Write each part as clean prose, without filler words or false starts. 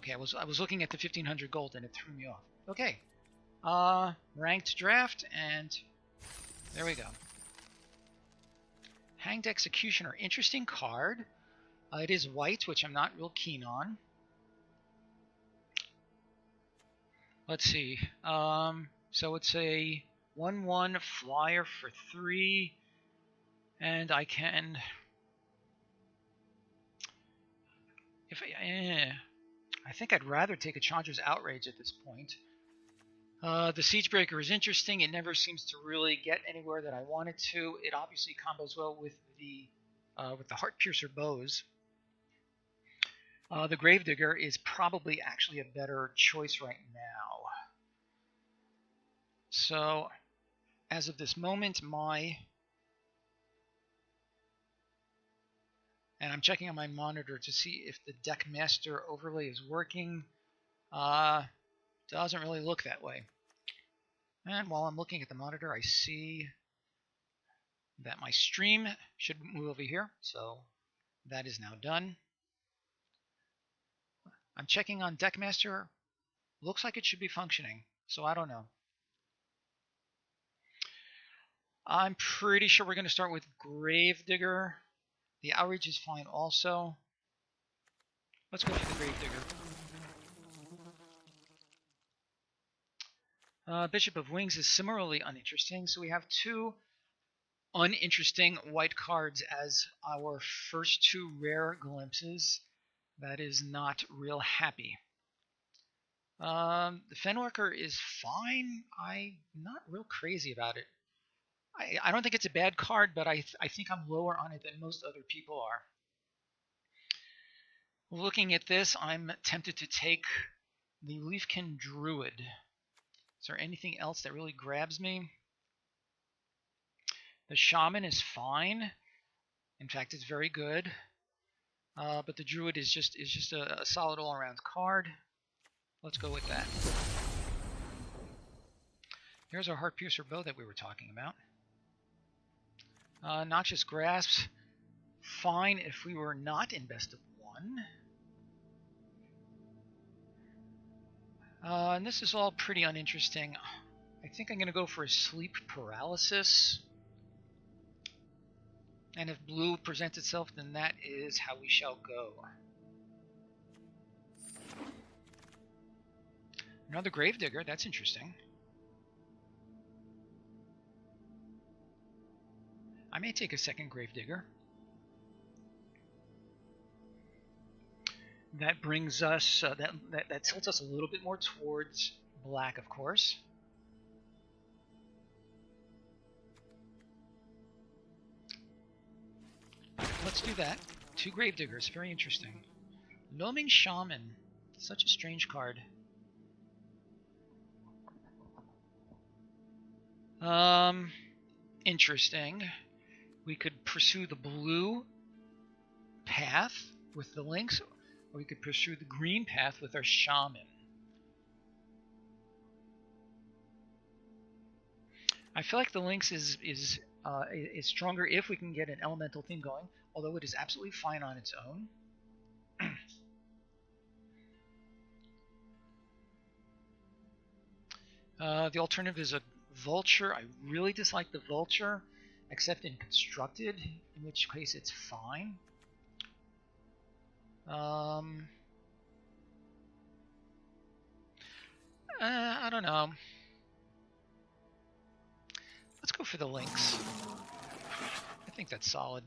Okay, I was looking at the 1500 gold and it threw me off. Okay. Ranked draft, and there we go. Hanged Executioner, interesting card. It is white, which I'm not real keen on. Let's see. So it's a 1/1 flyer for 3, and I can. I think I'd rather take a Chandra's Outrage at this point. The Siegebreaker is interesting. It never seems to really get anywhere that I want it to. It obviously combos well with the Heartpiercer bows. The Gravedigger is probably actually a better choice right now. So, as of this moment, and I'm checking on my monitor to see if the Deck Master overlay is working. Doesn't really look that way. And while I'm looking at the monitor, I see that my stream should move over here. So that is now done. I'm checking on Deck Master. Looks like it should be functioning. So I don't know. I'm pretty sure we're going to start with Gravedigger. The Outrage is fine also. Let's go for the Gravedigger. Bishop of Wings is similarly uninteresting, so we have 2 uninteresting white cards as our first 2 rare glimpses. That is not real happy. The Fenworker is fine. I'm not real crazy about it. I don't think it's a bad card, but I think I'm lower on it than most other people are. Looking at this, I'm tempted to take the Leafkin Druid. Is there anything else that really grabs me? The Shaman is fine. In fact, it's very good. But the Druid is just a solid all-around card. Let's go with that. Here's our Heartpiercer bow that we were talking about. Noxious Grasp, fine if we were not in best of 1. And this is all pretty uninteresting. I think I'm going to go for a Sleep Paralysis. And if blue presents itself, then that is how we shall go. Another Gravedigger, that's interesting. I may take a second Gravedigger. That brings us, that tilts us a little bit more towards black, of course. Let's do that. 2 Gravediggers, very interesting. Loaming Shaman, such a strange card. Interesting. We could pursue the blue path with the Lynx, or we could pursue the green path with our Shaman. I feel like the Lynx is stronger if we can get an elemental theme going, although it is absolutely fine on its own. The alternative is a Vulture. I really dislike the Vulture, except in Constructed, in which case it's fine. I don't know. Let's go for the Lynx. I think that's solid.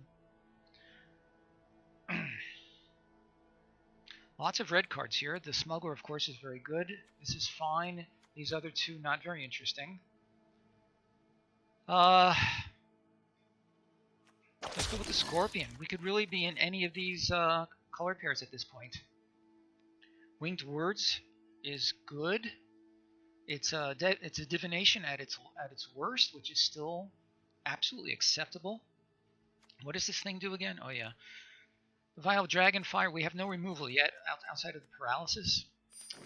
Lots of red cards here. The Smuggler, of course, is very good. This is fine. These other 2, not very interesting. Let's go with the Scorpion. We could really be in any of these color pairs at this point. Winged Words is good. It's a divination at its worst, which is still absolutely acceptable. What does this thing do again? Oh yeah, the Vial of Dragonfire. We have no removal yet outside of the paralysis,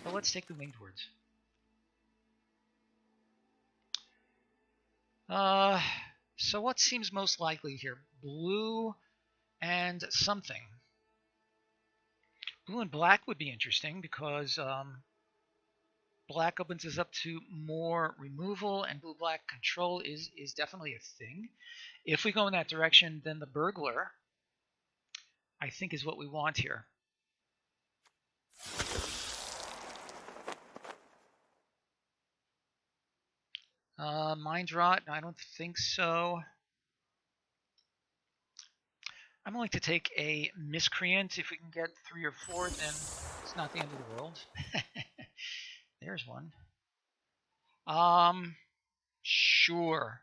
but let's take the Winged Words. So what seems most likely here? Blue and something. Blue and black would be interesting because black opens us up to more removal, and blue-black control is definitely a thing. If we go in that direction, then the burglar, I think, is what we want here. Mind Rot, I don't think so. I'm willing to take a Miscreant. If we can get 3 or 4, then it's not the end of the world. There's one. Sure.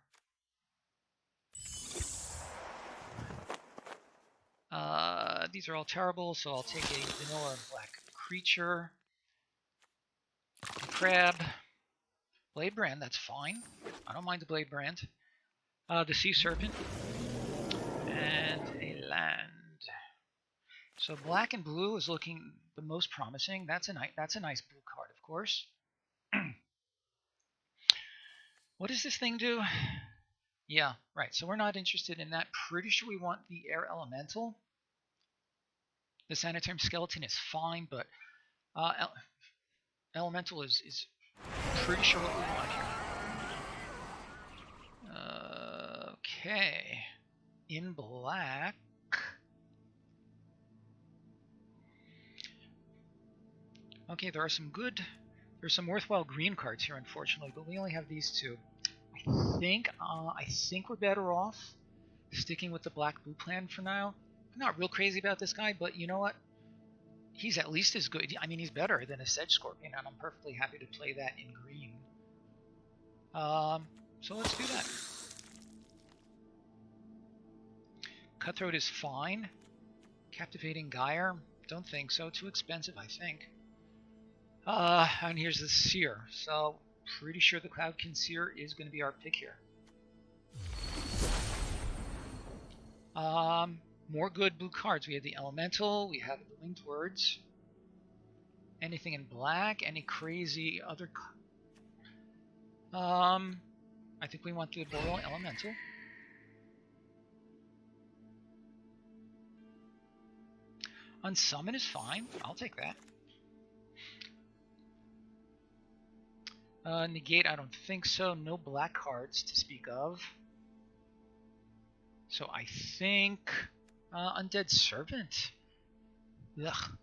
These are all terrible, so I'll take a vanilla black creature. Crab. Blade Brand, that's fine. I don't mind the Blade Brand. The Sea Serpent. And a land. So black and blue is looking the most promising. That's a nice blue card, of course. What does this thing do? Yeah, right. So we're not interested in that. Pretty sure we want the Air Elemental. The Sanitarium Skeleton is fine, but Elemental is pretty sure what we want here. Okay. In black. Okay, there's some worthwhile green cards here, unfortunately, but we only have these two. I think we're better off sticking with the black-blue plan for now. I'm not real crazy about this guy, but you know what? He's at least as good. I mean, he's better than a Sedge Scorpion, and I'm perfectly happy to play that in green. So let's do that. Cutthroat is fine. Captivating Gyre? Don't think so. Too expensive, I think. And here's the Seer. So, pretty sure the Cloudkin Seer is going to be our pick here. More good blue cards. We have the Elemental. We have the Winged Words. Anything in black? Any crazy other... I think we want the Boreal Elemental. Unsummon is fine. I'll take that. Negate, I don't think so. No black cards to speak of. So I think Undead Servant. Ugh.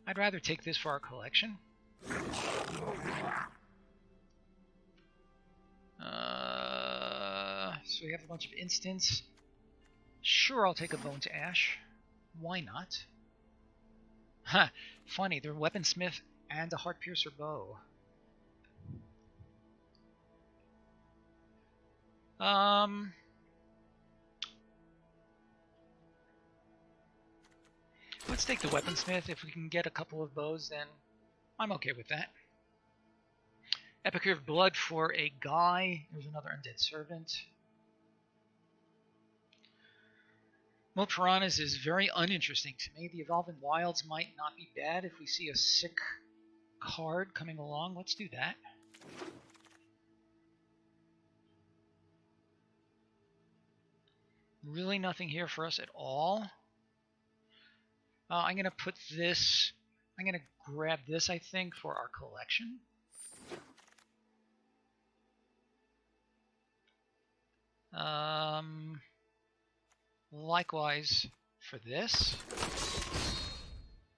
I'd rather take this for our collection. So we have a bunch of instants. Sure, I'll take a Bone to Ash. Why not? Huh, funny, they're Weaponsmith and a Heart Piercer bow. Let's take the Weaponsmith. If we can get a couple of bows, then I'm okay with that. Epicure of Blood for a guy. There's another Undead Servant. Mo Piranhas is very uninteresting to me. The Evolving Wilds might not be bad if we see a sick card coming along. Let's do that. Really nothing here for us at all. I'm going to put this... I'm going to grab this, I think, for our collection. Likewise for this.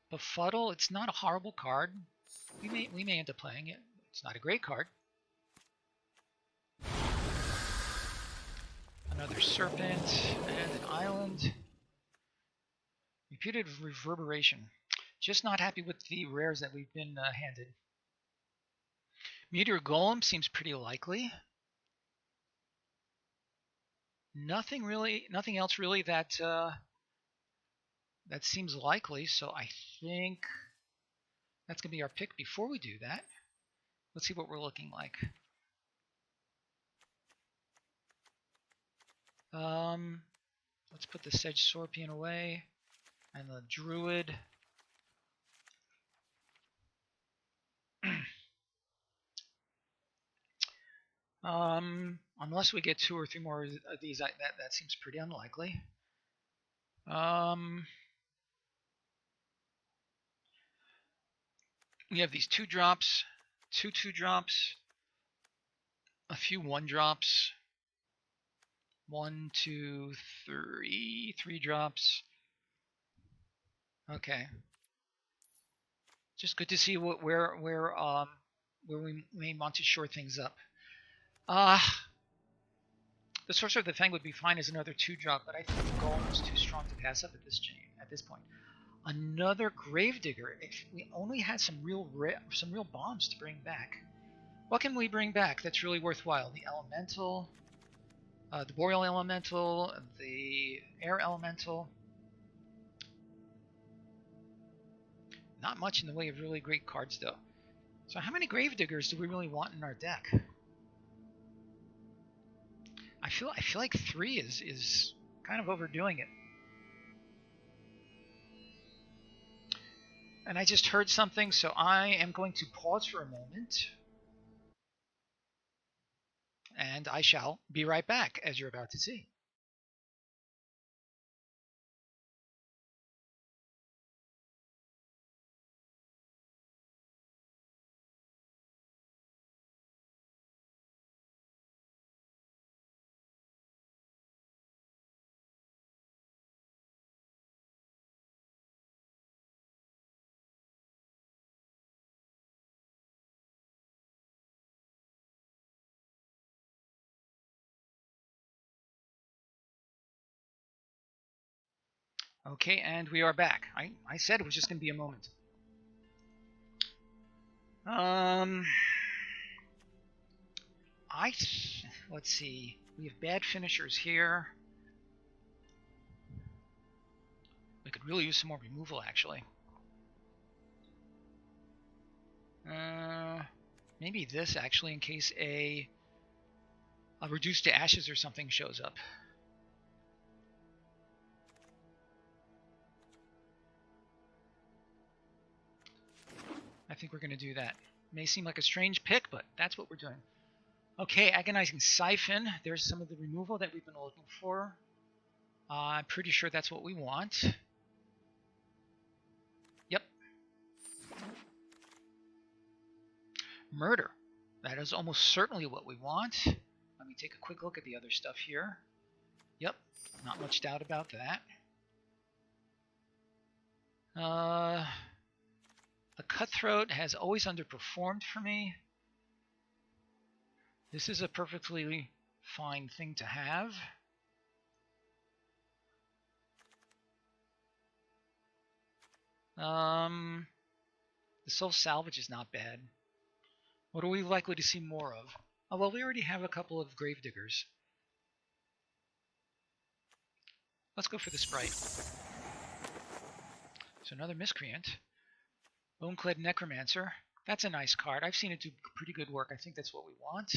Befuddle, it's not a horrible card. We may end up playing it. It's not a great card. Another Serpent and an Island. Reputed Reverberation. Just not happy with the rares that we've been handed. Meteor Golem seems pretty likely. Nothing else really that that seems likely, so I think that's going to be our pick. Before we do that, let's see what we're looking like. Let's put the Sedge Scorpion away, and the Druid. Unless we get 2 or 3 more of these, that seems pretty unlikely. We have these 2-drops, 2-2-drops, a few 1-drops, 1, 2, 3, 3-drops. Okay. Just good to see where we may want to shore things up. The Sorcerer of the Fang would be fine as another 2-drop, but I think the Golem is too strong to pass up at this point. Another Gravedigger. If we only had some real bombs to bring back. What can we bring back that's really worthwhile? The Elemental, the Boreal Elemental, the Air Elemental. Not much in the way of really great cards, though. So how many Gravediggers do we really want in our deck? I feel like 3 is kind of overdoing it. And I just heard something, so I am going to pause for a moment. And I shall be right back, as you're about to see. Okay, and we are back. I said it was just going to be a moment. Let's see. We have bad finishers here. We could really use some more removal, actually. Maybe this, actually, in case a reduced to ashes or something shows up. I think we're going to do that. May seem like a strange pick, but that's what we're doing. Okay, Agonizing Siphon. There's some of the removal that we've been looking for. I'm pretty sure that's what we want. Yep. Murder. That is almost certainly what we want. Let me take a quick look at the other stuff here. Yep, not much doubt about that. The Cutthroat has always underperformed for me. This is a perfectly fine thing to have. The Soul Salvage is not bad. What are we likely to see more of? Oh, well, we already have a couple of Gravediggers. Let's go for the Sprite. So another Miscreant. Boneclad Necromancer. That's a nice card. I've seen it do pretty good work. I think that's what we want.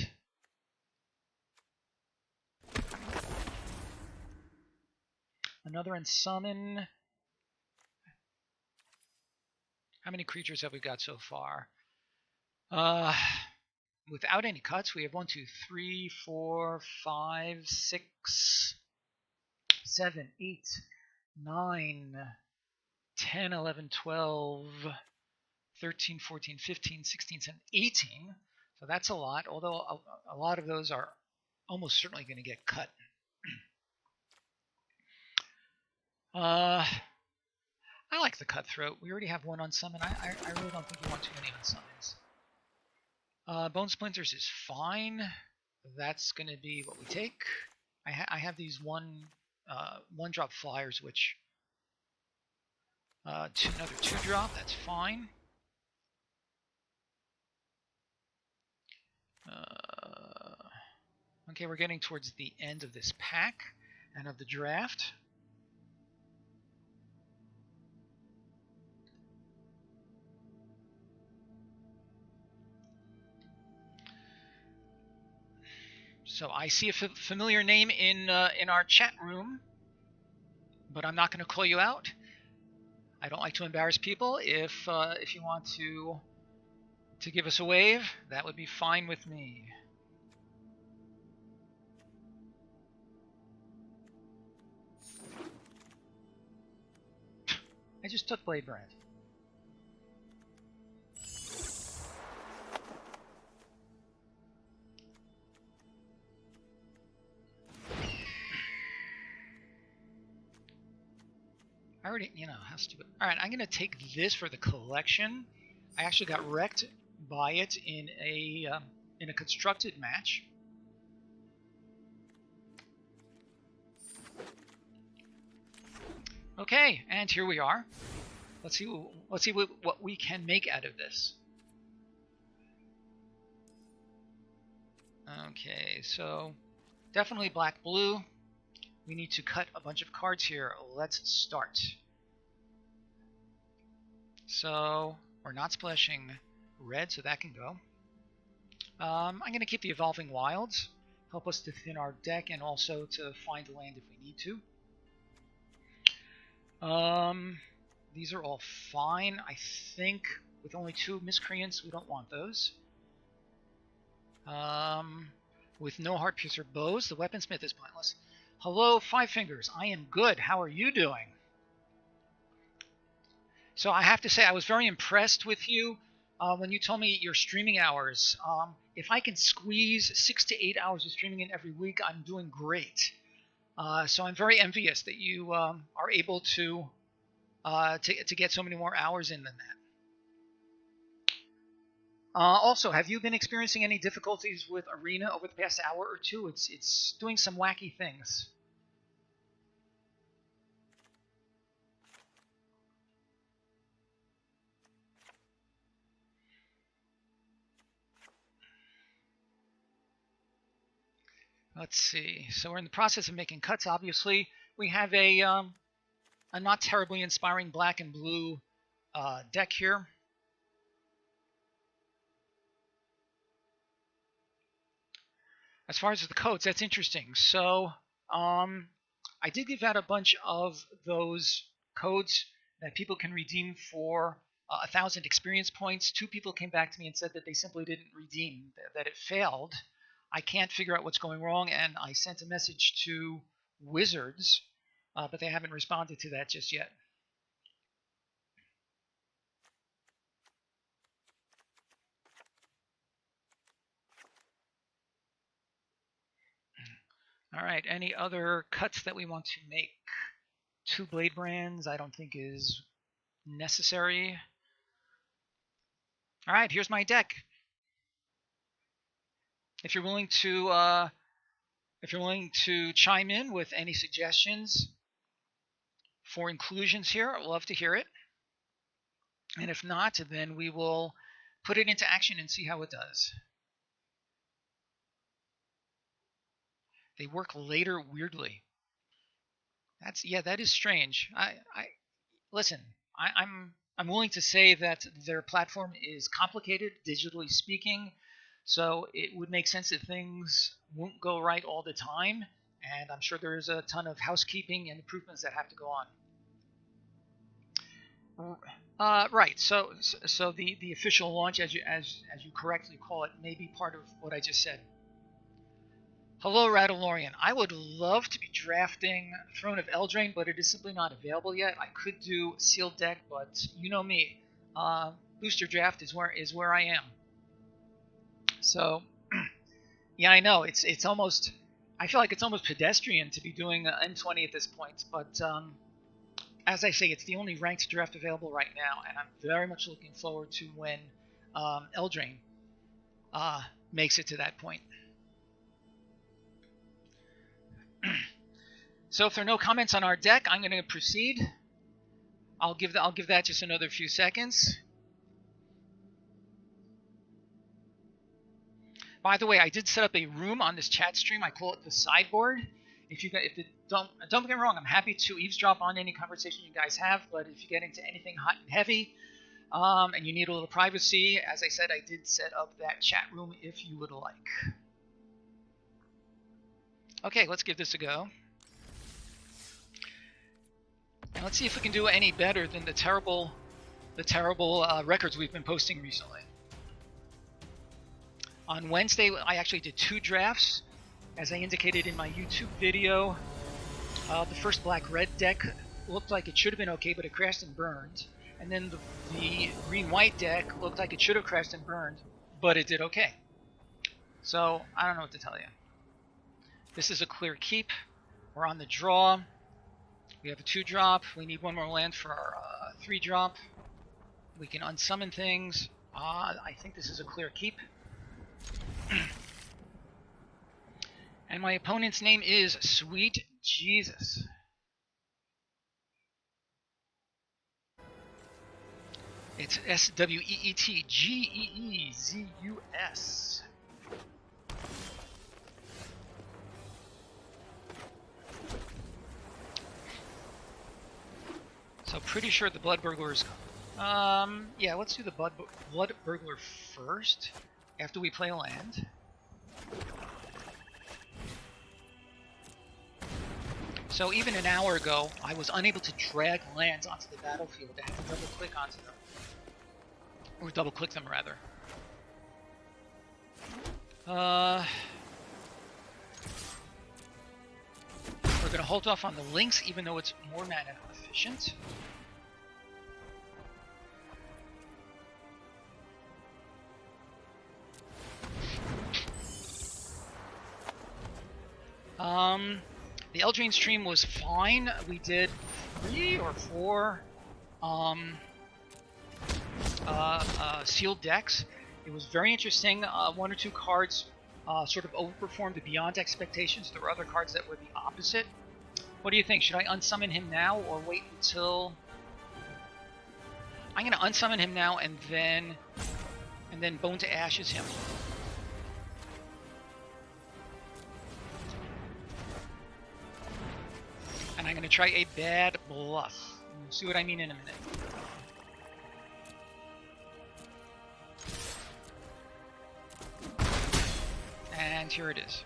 Another Unsummon. How many creatures have we got so far? Without any cuts, we have 1, 2, 3, 4, 5, 6, 7, 8, 9, 10, 11, 12, 13, 14, 15, 16, 17, 18. So that's a lot, although a lot of those are almost certainly going to get cut. I like the Cutthroat. We already have one Unsummon. I really don't think you want too many Unsummons. Bone Splinters is fine. That's going to be what we take. I have these one-drop flyers, which another 2-drop. That's fine. Okay, we're getting towards the end of this pack and of the draft. So I see a familiar name in our chat room, but I'm not going to call you out. I don't like to embarrass people. If you want to give us a wave, that would be fine with me. I just took Blade Brand. already, you know, how stupid. Alright, I'm going to take this for the collection. I actually got wrecked by it in a constructed match. Okay, and here we are. Let's see what we can make out of this. Okay, so definitely black blue. We need to cut a bunch of cards here. Let's start. So we're not splashing red, so that can go. I'm going to keep the Evolving Wilds. Help us to thin our deck and also to find land if we need to. These are all fine. I think with only 2 miscreants, we don't want those. With no Heart Piercer bows, the Weaponsmith is pointless. Hello, Five Fingers. I am good. How are you doing? So I have to say, I was very impressed with you when you told me your streaming hours. If I can squeeze 6 to 8 hours of streaming in every week, I'm doing great. So I'm very envious that you are able to get so many more hours in than that. Also, have you been experiencing any difficulties with Arena over the past hour or two? It's doing some wacky things. Let's see. So we're in the process of making cuts. Obviously, we have a not terribly inspiring black and blue deck here. As far as the codes, that's interesting. So I did give out a bunch of those codes that people can redeem for 1,000 experience points. 2 people came back to me and said that they simply didn't redeem, that it failed. I can't figure out what's going wrong, and I sent a message to Wizards, but they haven't responded to that just yet. All right, any other cuts that we want to make? 2 Blade Brands I don't think is necessary. All right, here's my deck. If you're willing to chime in with any suggestions for inclusions here, I'd love to hear it. And if not, then we will put it into action and see how it does. They work later weirdly. That is strange. Listen. I'm willing to say that their platform is complicated, digitally speaking, so it would make sense that things won't go right all the time, and I'm sure there's a ton of housekeeping and improvements that have to go on. Right. So the official launch, as you correctly call it, may be part of what I just said. Hello, Radalorian. I would love to be drafting Throne of Eldraine, but it is simply not available yet. I could do sealed deck, but you know me. Booster draft is where I am. So, yeah, I know it's almost. I feel like it's almost pedestrian to be doing M20 at this point, but as I say, it's the only ranked draft available right now, and I'm very much looking forward to when Eldraine makes it to that point. So if there are no comments on our deck, I'm going to proceed. I'll give that just another few seconds. By the way, I did set up a room on this chat stream. I call it the sideboard. Don't get me wrong, I'm happy to eavesdrop on any conversation you guys have. But if you get into anything hot and heavy, and you need a little privacy, as I said, I did set up that chat room if you would like. Okay, let's give this a go. And let's see if we can do any better than the terrible records we've been posting recently. On Wednesday, I actually did 2 drafts. As I indicated in my YouTube video, the first black-red deck looked like it should have been okay, but it crashed and burned. And then the green-white deck looked like it should have crashed and burned, but it did okay. So, I don't know what to tell you. This is a clear keep. We're on the draw. We have a 2-drop. We need one more land for our 3-drop. We can unsummon things. I think this is a clear keep. And my opponent's name is Sweet Jesus. It's SWEETGEEZUS. So pretty sure the Blood Burglars. Yeah, let's do the Blood Burglar first, after we play a land. So even an hour ago, I was unable to drag lands onto the battlefield. I had to double-click onto them. Or double-click them, rather. We're going to hold off on the links, even though it's more mana efficient. The Eldraine stream was fine. We did 3 or 4 sealed decks. It was very interesting. 1 or 2 cards sort of overperformed beyond expectations. There were other cards that were the opposite. What do you think? Should I unsummon him now or wait until... I'm going to unsummon him now and then Bone to Ashes him. And I'm going to try a bad bluff. We'll see what I mean in a minute. And here it is.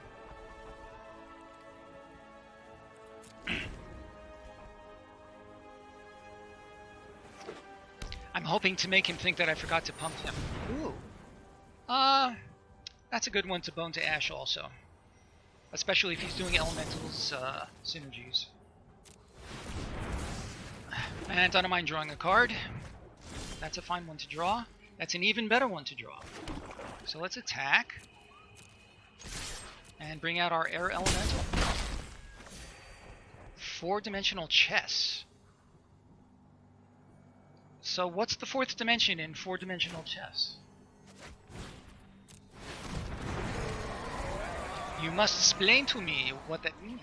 I'm hoping to make him think that I forgot to pump him. Ooh. That's a good one to Bone to Ash also. Especially if he's doing Elemental's synergies. And I don't mind drawing a card. That's a fine one to draw. That's an even better one to draw. So let's attack. And bring out our Air Elemental. 4-dimensional chess. So what's the 4th dimension in 4-dimensional chess? You must explain to me what that means.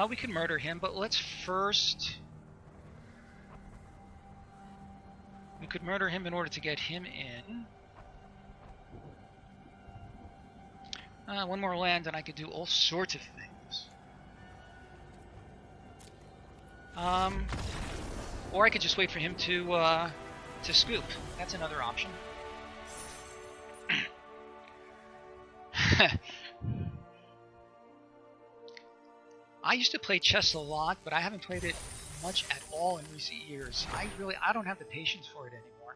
We could murder him, but let's first... We could murder him in order to get him in. One more land and I could do all sorts of things. Or I could just wait for him to scoop. That's another option. I used to play chess a lot, but I haven't played it much at all in recent years. I don't have the patience for it anymore.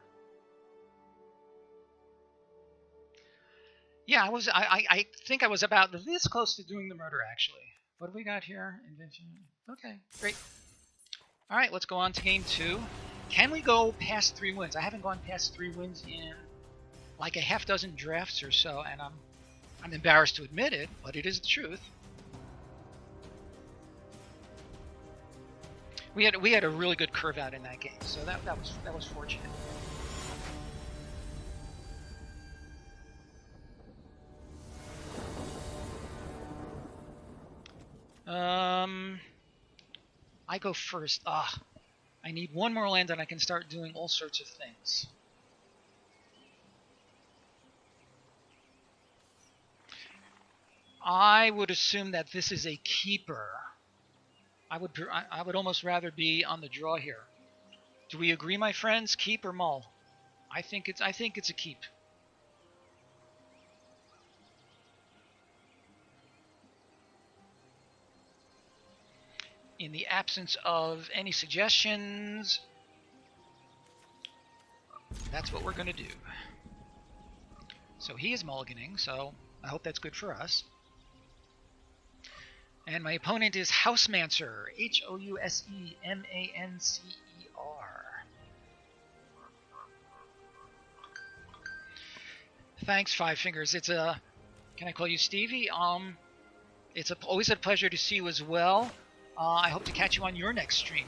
Yeah, I think I was about this close to doing the murder, actually. What do we got here? Invention. Okay, great. All right, let's go on to game 2. Can we go past 3 wins? I haven't gone past 3 wins in like a half dozen drafts or so, and I'm embarrassed to admit it, but it is the truth. We had a really good curve out in that game, so that was fortunate. I go first. I need one more land and I can start doing all sorts of things. I would assume that this is a keeper. I would almost rather be on the draw here. Do we agree, my friends? Keep or mull? I think it's a keep. In the absence of any suggestions, that's what we're going to do. So he is mulliganing, so I hope that's good for us. And my opponent is Housemancer, Housemancer. Thanks, Five Fingers. It's a Can I call you Stevie? It's always a pleasure to see you as well. I hope to catch you on your next stream.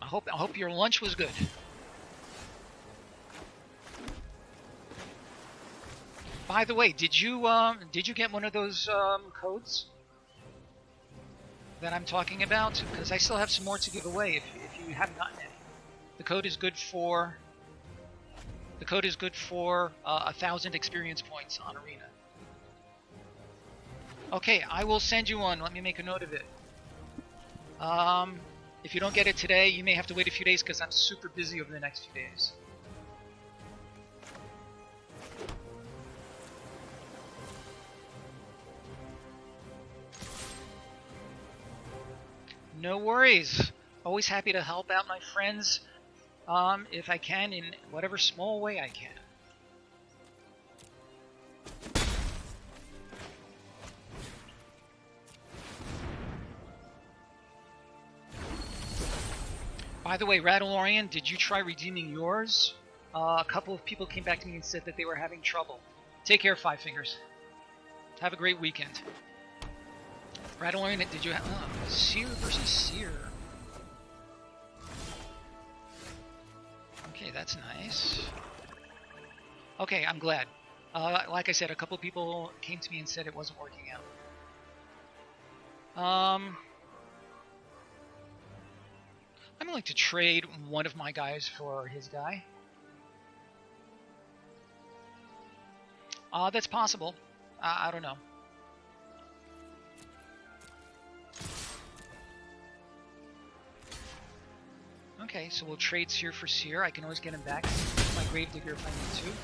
I hope your lunch was good. By the way, did you get one of those codes that I'm talking about? Because I still have some more to give away if you haven't gotten any. The code is good for 1,000 experience points on Arena. Okay, I will send you one. Let me make a note of it. If you don't get it today, you may have to wait a few days because I'm super busy over the next few days. No worries. Always happy to help out my friends if I can in whatever small way I can. By the way, Rattlorian, did you try redeeming yours? A couple of people came back to me and said that they were having trouble. Take care, Five Fingers. Have a great weekend. Rattlorian, did you have... Seer versus Seer. Okay, that's nice. Okay, I'm glad. Like I said, a couple of people came to me and said it wasn't working out. I'm going to trade one of my guys for his guy. That's possible. I don't know. Okay, so we'll trade Seer for Seer. I can always get him back. My Gravedigger if I need to.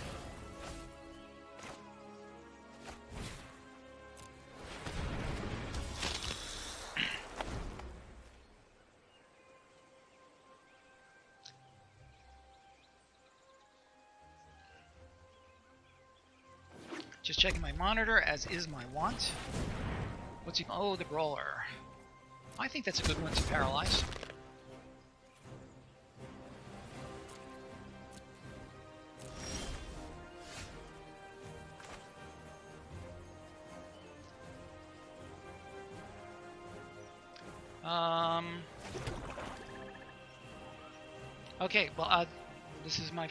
Just checking my monitor, as is my want. What's he? Oh, the Brawler. I think that's a good one to paralyze. Okay, well, this is my...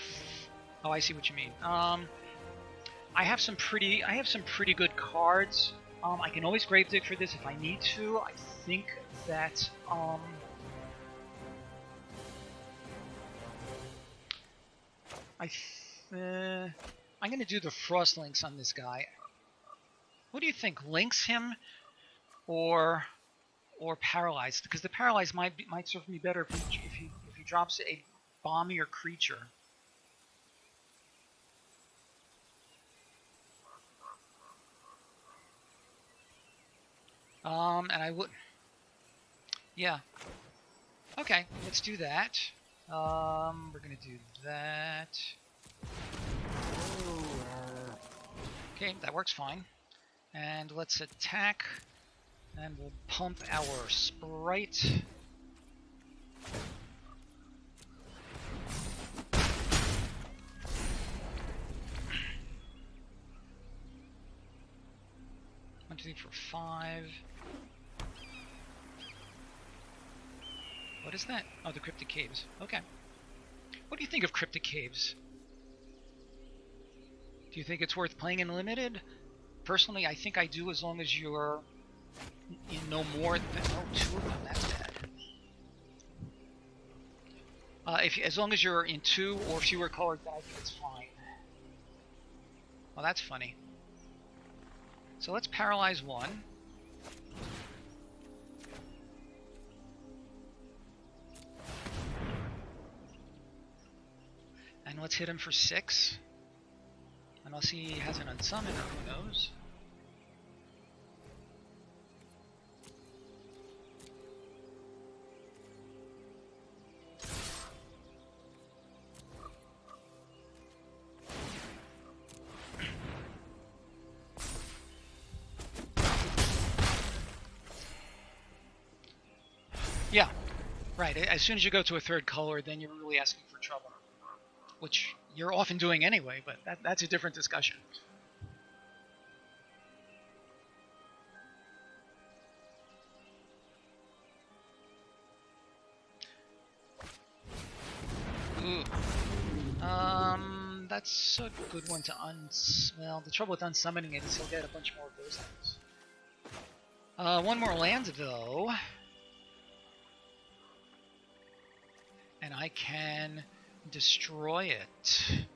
Oh, I see what you mean. I have some pretty good cards. I can always Gravedig for this if I need to. I think that I'm gonna do the Frost Links on this guy. What do you think? Links him or Paralyzed? Because the Paralyzed might serve me better if he drops a bombier creature. And I would... Yeah. Okay, let's do that. We're gonna do that. Okay, that works fine. And let's attack. And we'll pump our Sprite. One, 2, 3, 4, 5. What is that? Oh, the Cryptic Caves. Okay. What do you think of Cryptic Caves? Do you think it's worth playing in Limited? Personally, I think I do, as long as you're in no more than... Oh, 2 of them, that's bad. As long as you're in 2 or fewer colors, then I think it's fine. Well, that's funny. So let's paralyze 1. And let's hit him for 6. Unless he has an unsummon, or who knows. Yeah, right. As soon as you go to a 3rd color, then you're really asking for trouble. Which you're often doing anyway, but that's a different discussion. that's a good one to well, the trouble with unsummoning it is he'll get a bunch more of those things. One more land, though. And I can destroy it.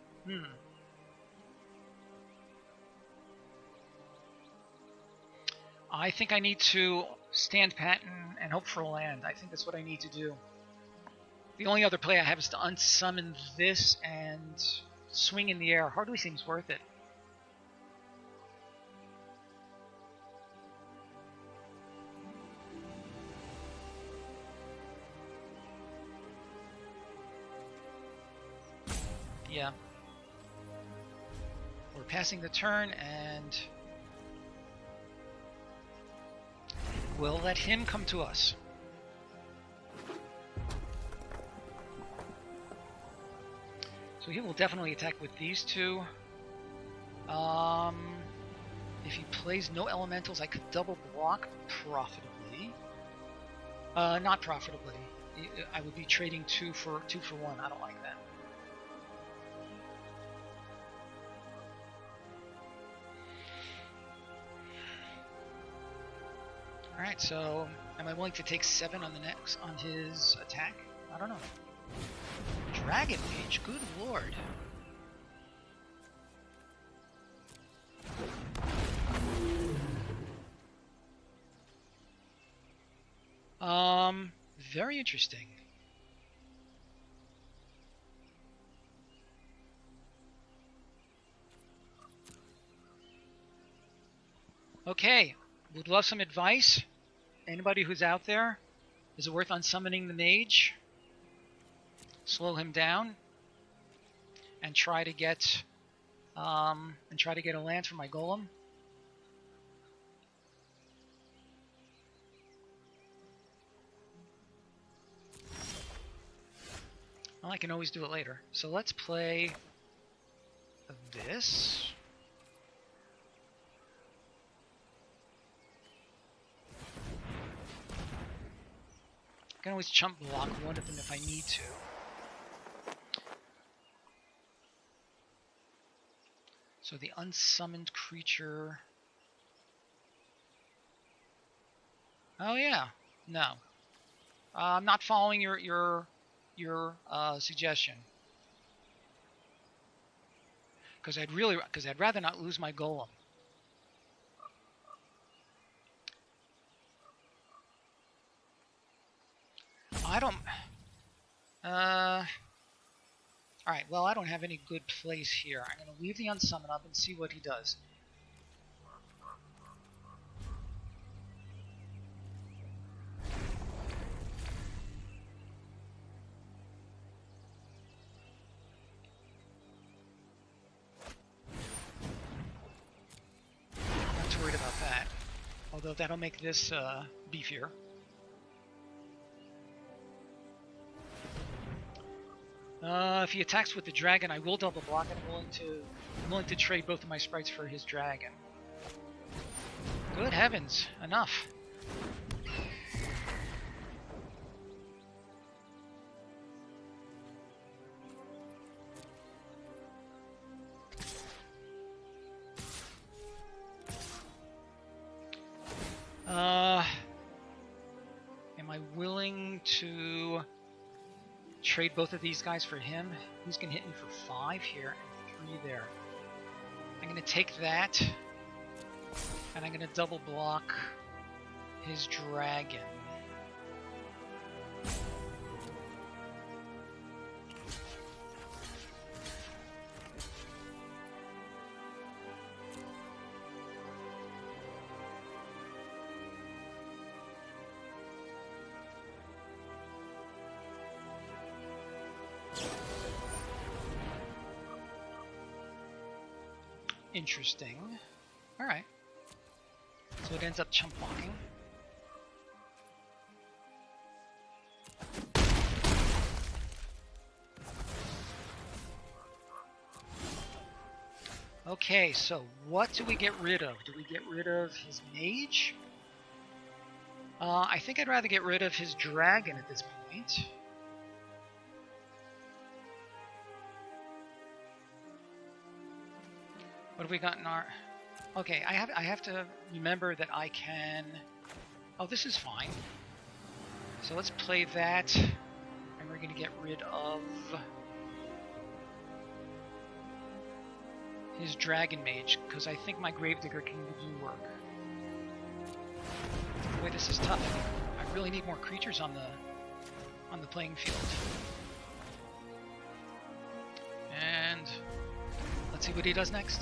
I think I need to stand pat and hope for a land. I think that's what I need to do. The only other play I have is to unsummon this and swing in the air. Hardly seems worth it. Yeah. We're passing the turn, and we'll let him come to us. So he will definitely attack with these two. If he plays no elementals, I could double block profitably. Not profitably. I would be trading two for one. I don't like that. Alright, so am I willing to take 7 on his attack? I don't know. Dragon Mage, good lord. Very interesting. Okay, would love some advice. Anybody who's out there, is it worth unsummoning the mage? Slow him down and try to get a land for my golem. Well, I can always do it later. So let's play this. I can always chump block one of them if I need to. So the unsummoned creature. Oh yeah, no. I'm not following your suggestion. Because I'd rather not lose my golem. I don't. Alright, well, I don't have any good plays here. I'm going to leave the unsummon up and see what he does. Not too worried about that. Although that'll make this beefier. If he attacks with the dragon, I will double block it. I'm willing to trade both of my sprites for his dragon. Good heavens, enough. Am I willing to trade both of these guys for him? He's going to hit me for 5 here and 3 there. I'm going to take that, and I'm going to double block his dragon. Interesting. Alright. So it ends up chump blocking. Okay, so what do we get rid of? Do we get rid of his mage? I think I'd rather get rid of his dragon at this point. What have we got in our... Okay, I have to remember that I can... Oh, this is fine. So let's play that, and we're going to get rid of his Dragon Mage, because I think my Gravedigger can do work. Boy, this is tough. I really need more creatures on the playing field. And let's see what he does next.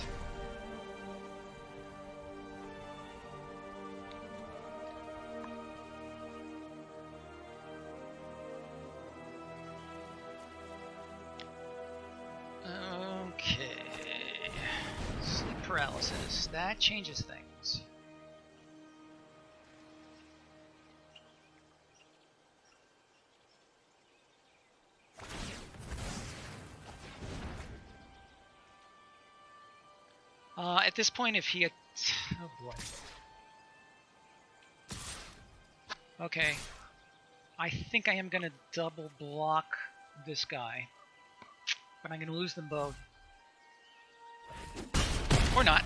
Okay. Sleep paralysis. That changes things. At this point, if he... Oh boy. Okay. I think I am going to double block this guy. But I'm going to lose them both. Or not.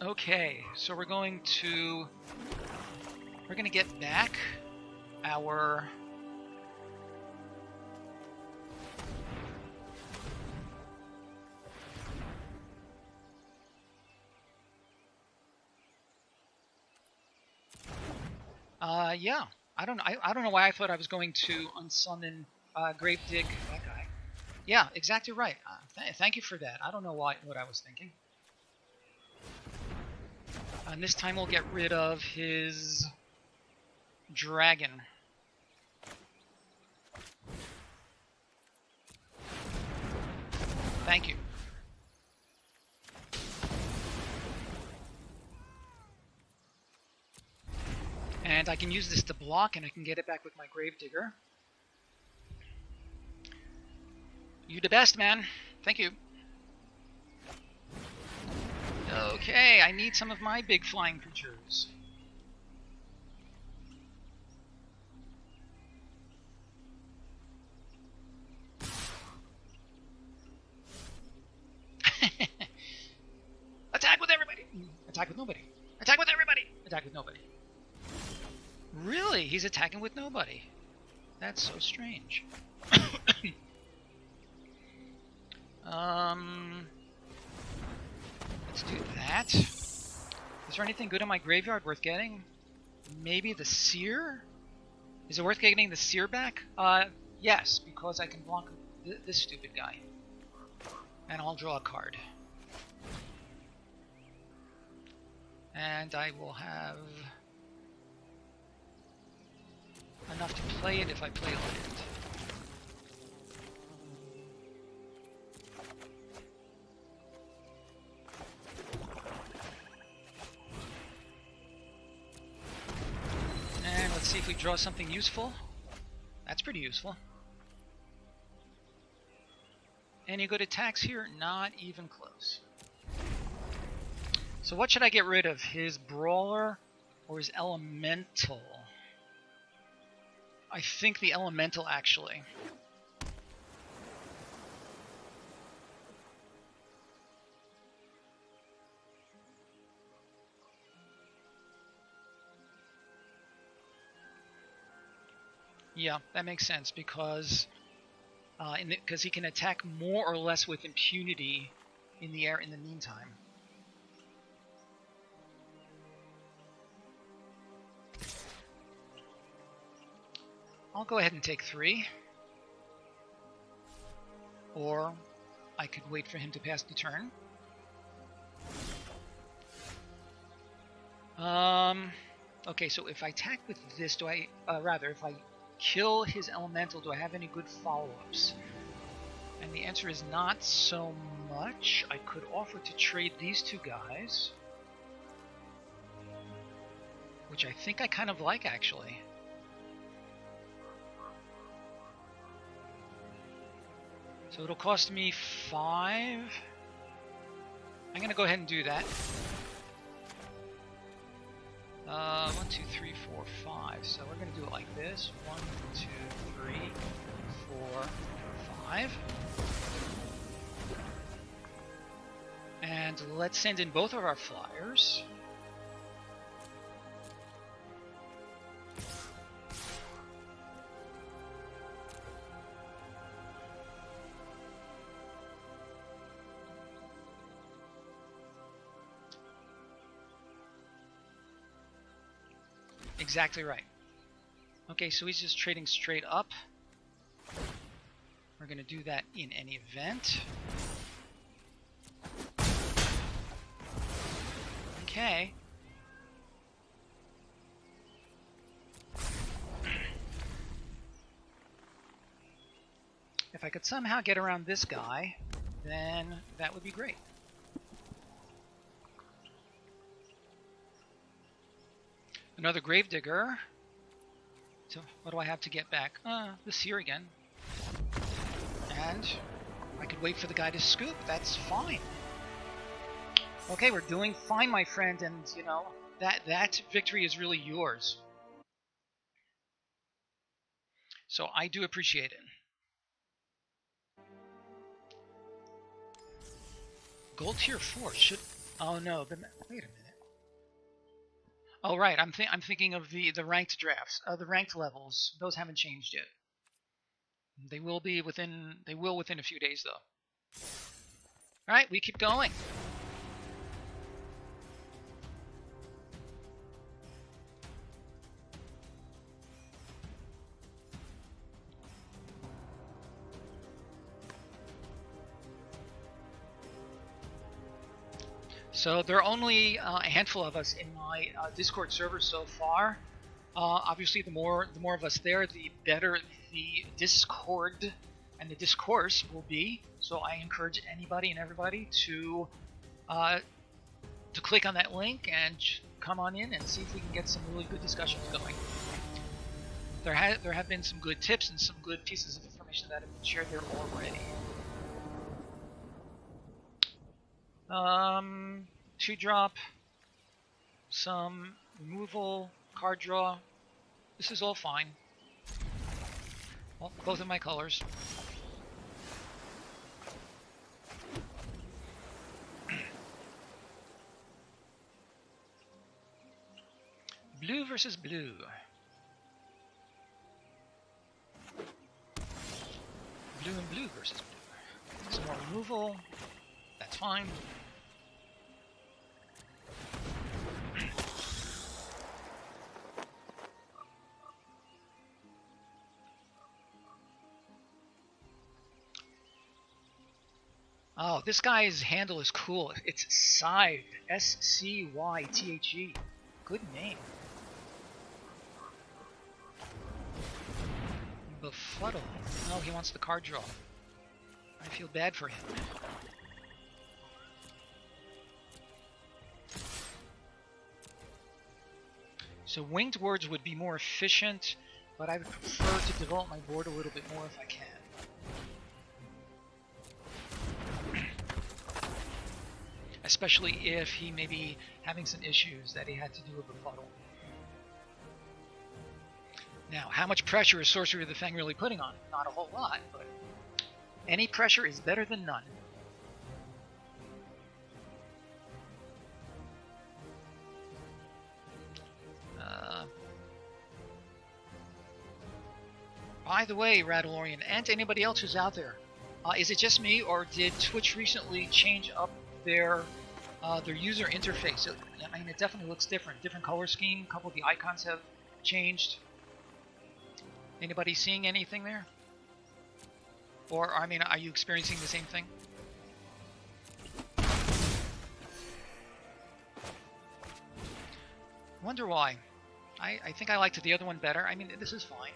Okay, so we're going to get back our... yeah. I don't know why I thought I was going to unsummon Gravedig that guy. Yeah, exactly right. Thank you for that. I don't know what I was thinking. And this time we'll get rid of his dragon. Thank you. And I can use this to block, and I can get it back with my Gravedigger. You the best, man. Thank you. Okay, I need some of my big flying creatures. Attack with everybody! Attack with nobody. Attack with everybody! Attack with nobody. Really? He's attacking with nobody. That's so strange. Let's do that. Is there anything good in my graveyard worth getting? Maybe the Seer? Is it worth getting the Seer back? Yes, because I can block this stupid guy. And I'll draw a card. And I will have enough to play it if I play land. And let's see if we draw something useful. That's pretty useful. Any good attacks here? Not even close. So what should I get rid of? His Brawler or his Elemental? I think the Elemental, actually. Yeah, that makes sense, because he can attack more or less with impunity in the air in the meantime. I'll go ahead and take 3. Or I could wait for him to pass the turn. Okay, so if I attack with this, do I... rather, if I kill his Elemental, do I have any good follow-ups? And the answer is not so much. I could offer to trade these two guys, which I think I kind of like, actually. So it'll cost me 5. I'm going to go ahead and do that. 1, 2, 3, 4, 5. So we're going to do it like this. 1, 2, 3, 4, 5. And let's send in both of our flyers. Exactly right. Okay, so he's just trading straight up. We're going to do that in any event. Okay. If I could somehow get around this guy, then that would be great. Another gravedigger. So what do I have to get back? This here again. And I could wait for the guy to scoop. That's fine. Okay, we're doing fine, my friend, and you know, that victory is really yours. So I do appreciate it. Gold tier 4 should... Oh no, wait a minute. Oh right, I'm thinking of the ranked drafts. The ranked levels, those haven't changed yet. They will within a few days though. All right, we keep going. So there are only a handful of us in my Discord server so far. Obviously, the more of us there, the better the Discord and the discourse will be. So I encourage anybody and everybody to click on that link and come on in and see if we can get some really good discussions going. There have been some good tips and some good pieces of information that have been shared there already. 2-drop, some removal, card draw. This is all fine. Well, both of my colors. Blue versus blue. Blue and blue versus blue. Some more removal. That's fine. Oh, this guy's handle is cool. It's Scythe. S-C-Y-T-H-E. Good name. Befuddle. Oh, he wants the card draw. I feel bad for him. So winged words would be more efficient, but I would prefer to develop my board a little bit more if I can. Especially if he may be having some issues that he had to do with Befuddle. Now, how much pressure is Sorcery of the Fang really putting on? Not a whole lot, but any pressure is better than none. By the way, Radalorian, and anybody else who's out there, is it just me, or did Twitch recently change up their user interface? I mean, it definitely looks different. Different color scheme. A couple of the icons have changed. Anybody seeing anything there? Or, I mean, are you experiencing the same thing? Wonder why. I think I liked the other one better. I mean, this is fine.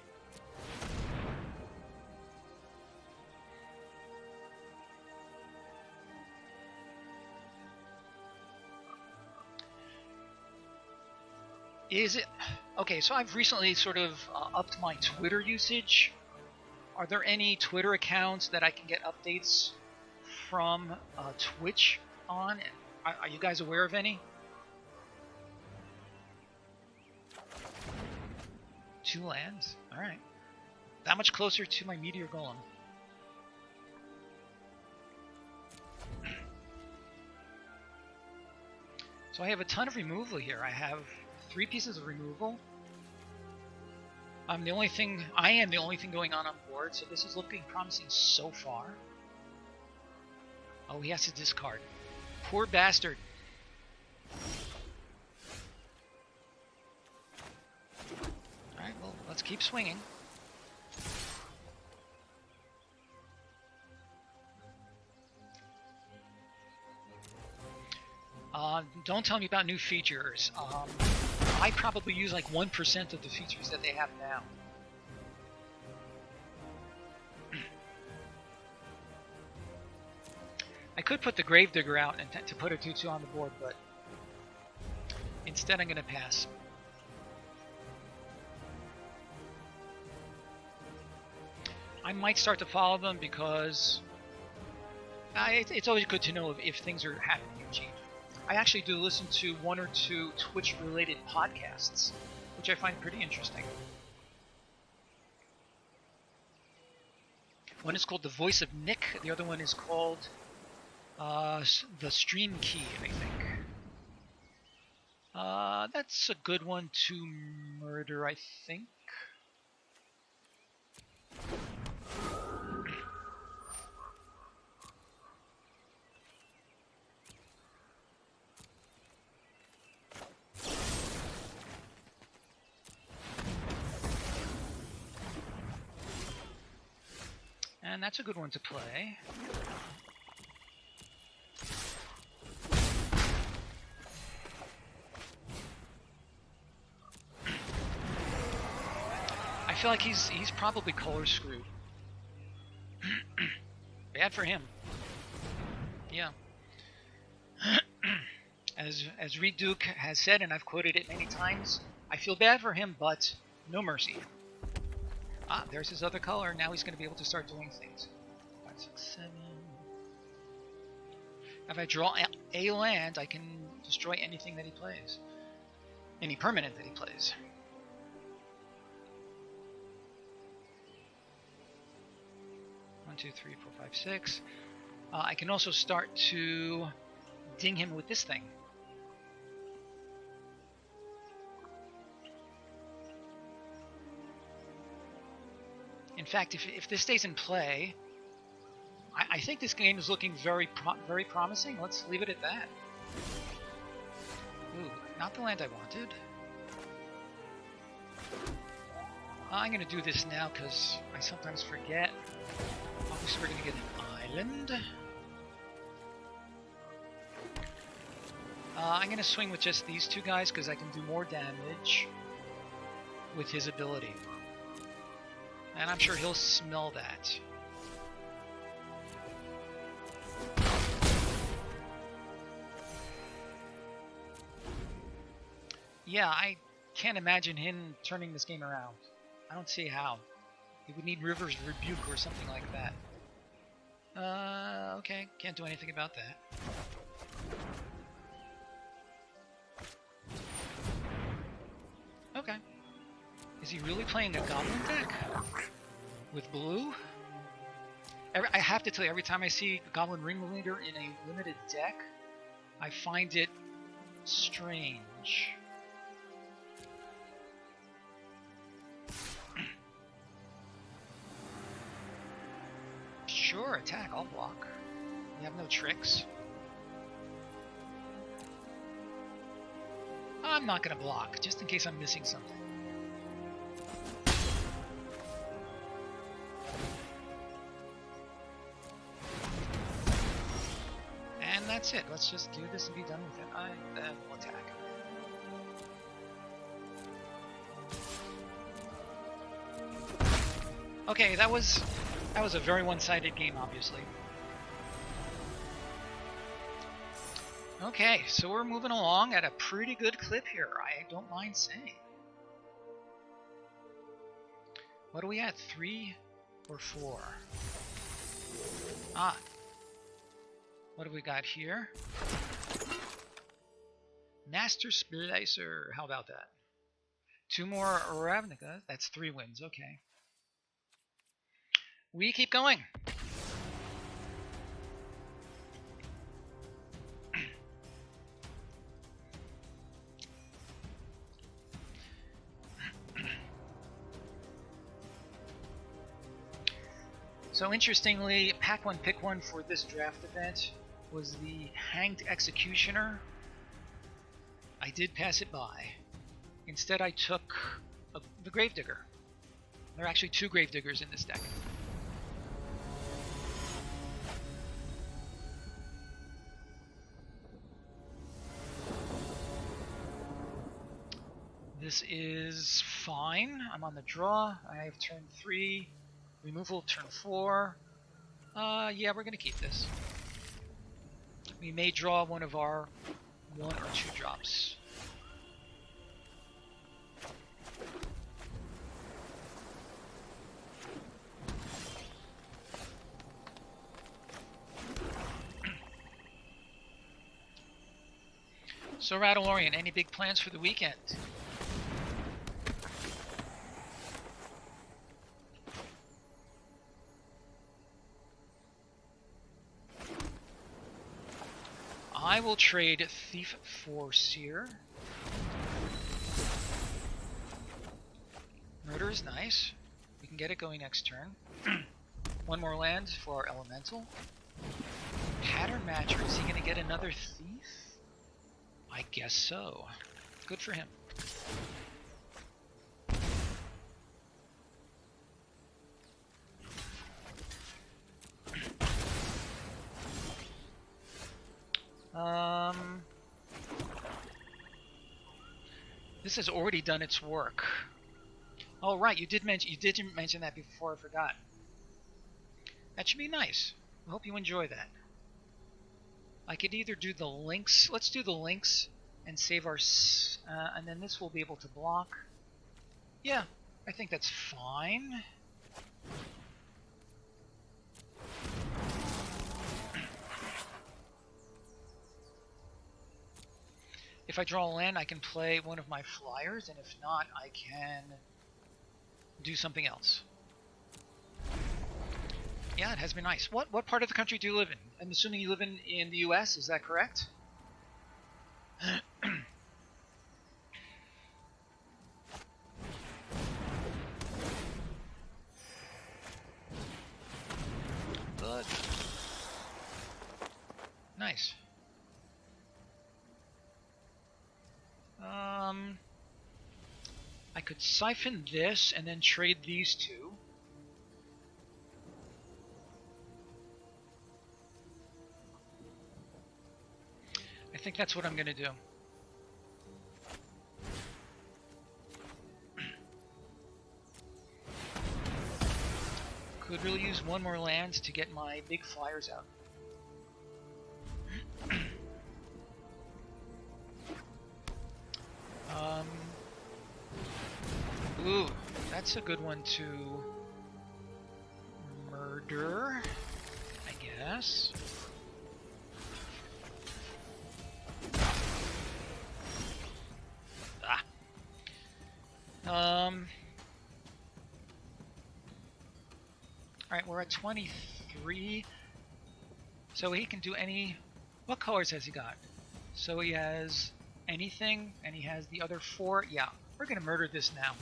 Is it... Okay, so I've recently sort of upped my Twitter usage. Are there any Twitter accounts that I can get updates from Twitch on? Are you guys aware of any? 2 lands? Alright. that much closer to my meteor golem. So I have a ton of removal here. I have 3 pieces of removal. I am the only thing going on board, so this is looking promising so far. Oh, he has to discard. Poor bastard. Alright, well, let's keep swinging. Don't tell me about new features. I probably use like 1% of the features that they have now. I could put the Gravedigger out and to put a 2/2 on the board, but instead I'm going to pass. I might start to follow them because it's always good to know if things are happening or changing. I actually do listen to 1 or 2 Twitch-related podcasts, which I find pretty interesting. One is called The Voice of Nick. The other one is called The Stream Key, I think. That's a good one to murder, I think. And that's a good one to play. I feel like he's probably color screwed. Bad for him. Yeah. As Reed Duke has said, and I've quoted it many times, I feel bad for him, but no mercy. Ah, there's his other color. Now he's going to be able to start doing things. 5, 6, 7. If I draw a land, I can destroy anything that he plays. Any permanent that he plays. One, 2, 3, 4, 5, 6. I can also start to ding him with this thing. In fact, if this stays in play, I think this game is looking very promising. Let's leave it at that. Ooh, not the land I wanted. I'm going to do this now because I sometimes forget. Obviously, we're going to get an island. I'm going to swing with just these 2 guys because I can do more damage with his ability. And I'm sure he'll smell that. Yeah, I can't imagine him turning this game around. I don't see how. He would need River's Rebuke or something like that. Okay, can't do anything about that. Okay. Is he really playing a Goblin deck? With blue? I have to tell you, every time I see Goblin Ringleader in a limited deck, I find it strange. Sure, attack, I'll block. You have no tricks. I'm not gonna block, just in case I'm missing something. And that's it. Let's just do this and be done with it. Then we'll attack. Okay, that was a very one-sided game, obviously. Okay, so we're moving along at a pretty good clip here, I don't mind saying. What are we at, 3 or 4? Ah. What have we got here? Master Splicer, how about that? 2 more Ravnica, that's 3 wins, okay. We keep going. So interestingly, Pack One Pick One for this draft event was the Hanged Executioner. I did pass it by. Instead, I took the Gravedigger. There are actually 2 Gravediggers in this deck. This is fine. I'm on the draw. I have turn 3. Removal turn 4. Yeah, we're going to keep this. We may draw one of our 1 or 2 drops. So Rattlorian, any big plans for the weekend? I will trade Thief for Seer. Murder is nice. We can get it going next turn. 1 more land for our Elemental. Pattern Matcher, is he going to get another Thief? I guess so. Good for him. This has already done its work. Oh right, you did mention that before. I forgot. That should be nice. I hope you enjoy that. I could either do the links. Let's do the links and save our. And then this will be able to block. Yeah, I think that's fine. If I draw a land, I can play one of my flyers, and if not, I can do something else. Yeah, it has been nice. What part of the country do you live in? I'm assuming you live in the US, is that correct? Good. Nice. I could siphon this and then trade these 2. I think that's what I'm going to do. Could really use 1 more land to get my big flyers out. Ooh, that's a good one to murder, I guess. Alright, we're at 23. So he can do any... What colors has he got? So he has anything, and he has the other 4. Yeah, we're going to murder this now.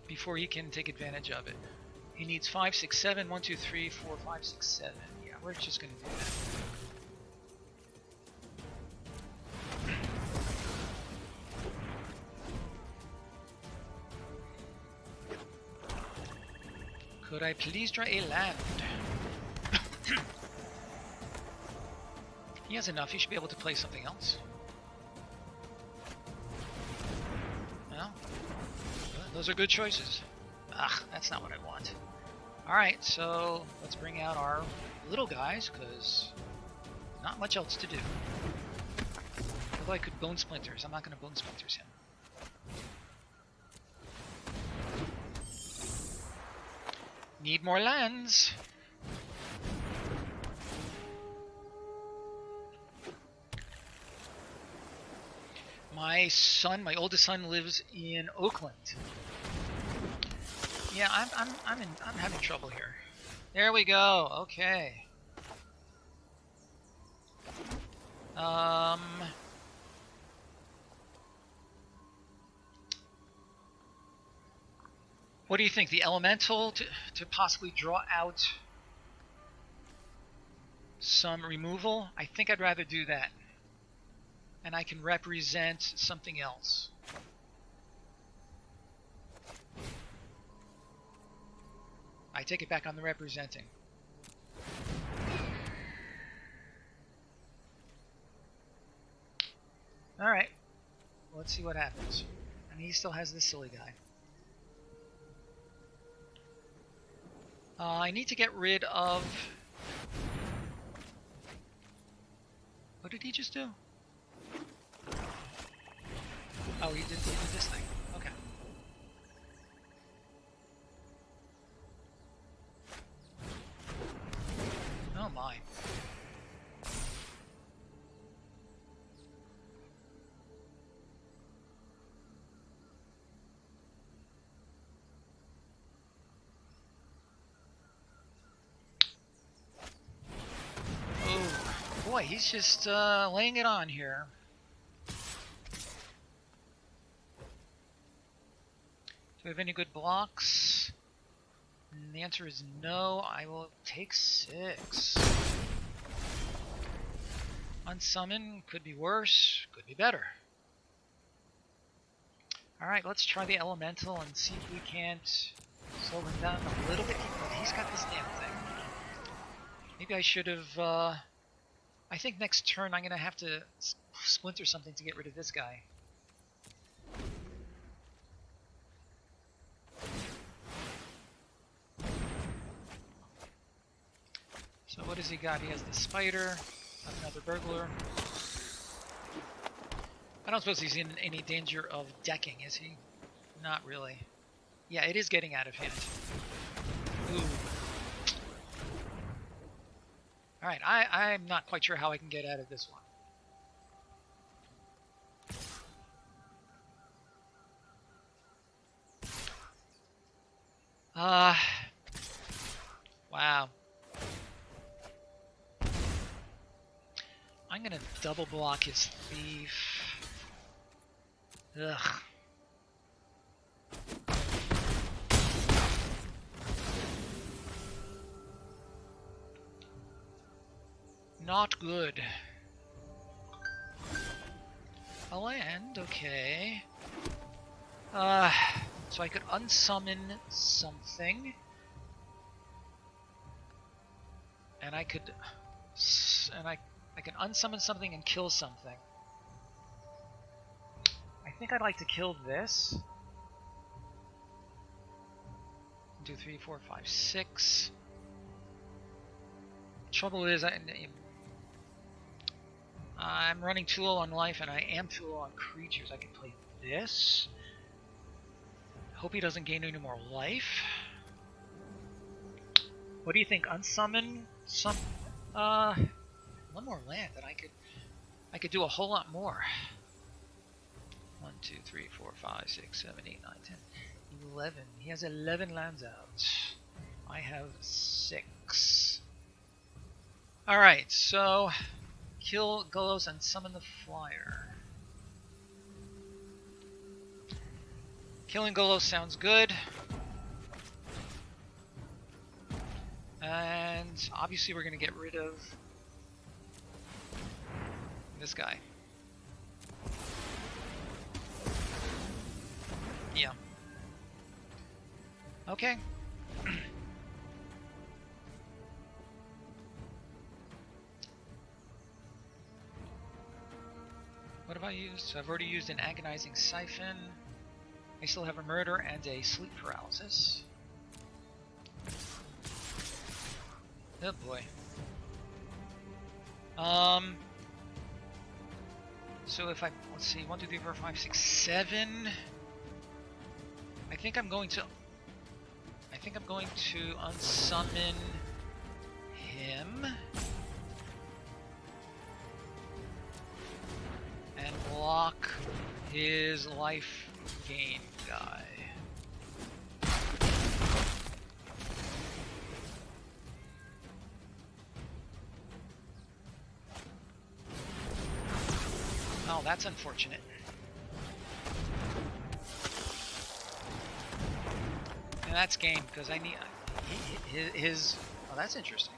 Before he can take advantage of it. He needs 5, 6, 7. 1, 2, 3, 4, 5, 6, 7. Yeah, we're just going to do that. Could I please draw a land? He has enough. He should be able to play something else. No? Those are good choices. Ugh, that's not what I want. Alright, so let's bring out our little guys, because not much else to do. Although I could Bone Splinters. I'm not going to Bone Splinters him. Need more lands. My oldest son lives in Oakland. Yeah, I'm having trouble here. There we go. Okay. What do you think? The elemental to possibly draw out some removal? I think I'd rather do that. And I can represent something else. I take it back on the representing. Alright. Let's see what happens. And he still has this silly guy. I need to get rid of... What did he just do? Oh, he did this thing. Okay. Oh my. Oh, boy, he's just laying it on here. Do we have any good blocks? And the answer is no. I will take 6. Unsummon could be worse, could be better. Alright, let's try the elemental and see if we can't slow him down a little bit. But he's got this damn thing. Maybe I should have... I think next turn I'm going to have to splinter something to get rid of this guy. So what has he got? He has the spider, another burglar. I don't suppose he's in any danger of decking, is he? Not really. Yeah, it is getting out of hand. Ooh. Alright, I'm not quite sure how I can get out of this one. Wow. I'm gonna double block his thief. Ugh. Not good. A land, okay. So I could unsummon something. And I could... I can unsummon something and kill something. I think I'd like to kill this. 1, 2, 3, 4, 5, 6. Trouble is, I'm running too low on life, and I am too low on creatures. I can play this. Hope he doesn't gain any more life. What do you think? Unsummon some... one more land that I could do a whole lot more. 1, 2, 3, 4, 5, 6, 7, 8, 9, 10, 11. He has 11 lands out. I have 6. Alright, so kill Golos and summon the flyer. Killing Golos sounds good. And obviously we're going to get rid of this guy. Yeah. Okay. What have I used? So I've already used an agonizing siphon. I still have a murder and a sleep paralysis. Oh boy. So if let's see, 1, 2, 3, 4, 5, 6, 7. I think I'm going to unsummon him and block his life gain guy. that's unfortunate. And that's game, because I need his... Oh, that's interesting.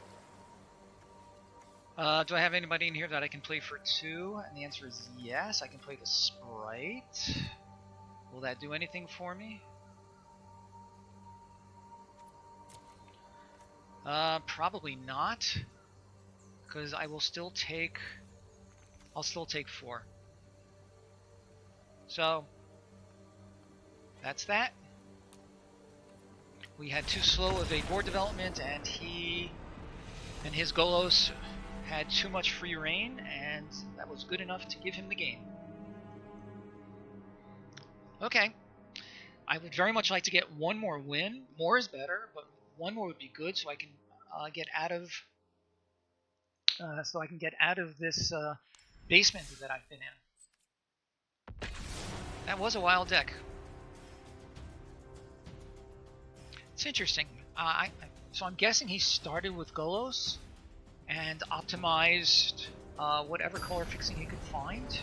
Do I have anybody in here that I can play for 2? And the answer is yes. I can play the Sprite. Will that do anything for me? Probably not. Because I will still take... I'll still take 4. So, that's that. We had too slow of a board development, and he and his Golos had too much free reign, and that was good enough to give him the game. Okay. I would very much like to get one more win. More is better, but one more would be good, so I can get out of this basement that I've been in. That was a wild deck. It's interesting. So I'm guessing he started with Golos and optimized whatever color fixing he could find.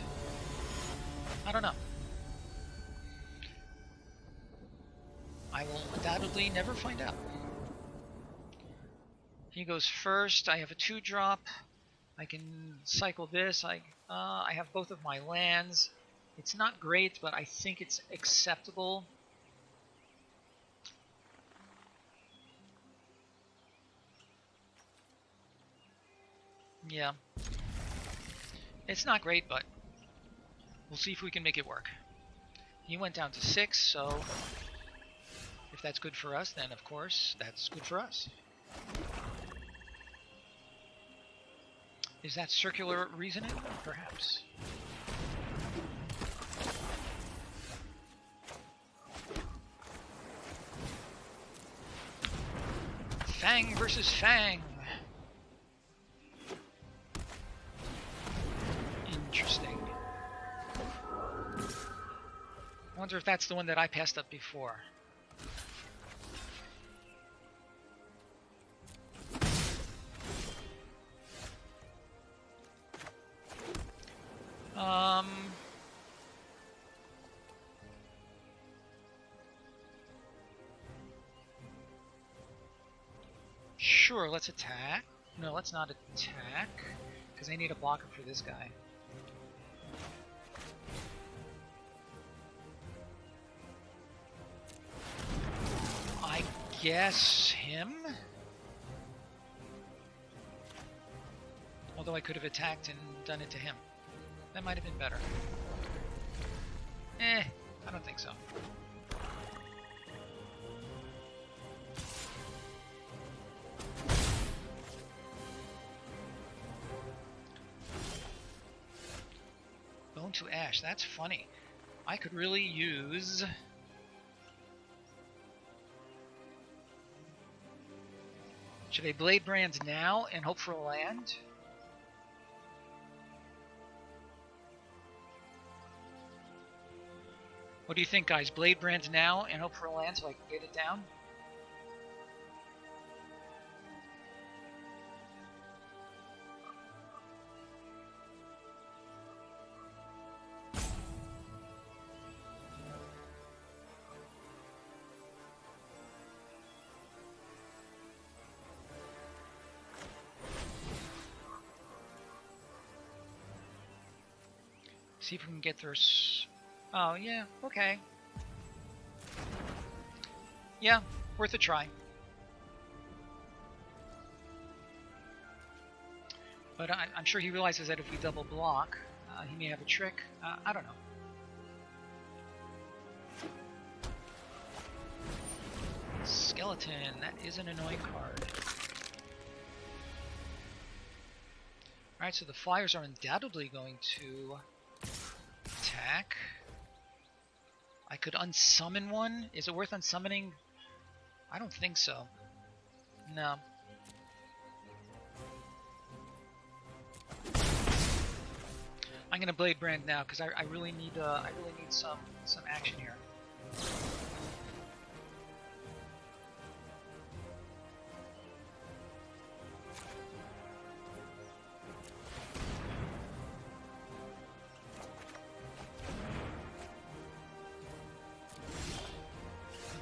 I don't know. I will undoubtedly never find out. He goes first. I have a 2-drop. I can cycle this. I have both of my lands. It's not great, but I think it's acceptable. Yeah. It's not great, but we'll see if we can make it work. He went down to 6, so if that's good for us, then of course that's good for us. Is that circular reasoning? Perhaps. Fang versus Fang. Interesting. I wonder if that's the one that I passed up before. Sure, let's attack. No, let's not attack, because I need a blocker for this guy. I guess him? Although I could have attacked and done it to him. That might have been better. I don't think so. Bone to Ash, that's funny. I could really use... Should I Blade Brand now and hope for a land? What do you think, guys? Blade Brand now and hope for a land so I can get it down? See if we can get through. Oh, yeah, okay. Yeah, worth a try. But I'm sure he realizes that if we double block, he may have a trick. I don't know. Skeleton, that is an annoying card. Alright, so the Flyers are undoubtedly going to attack. I could unsummon one. Is it worth unsummoning? I don't think so. No. I'm gonna Blade Brand now because I really need some action here.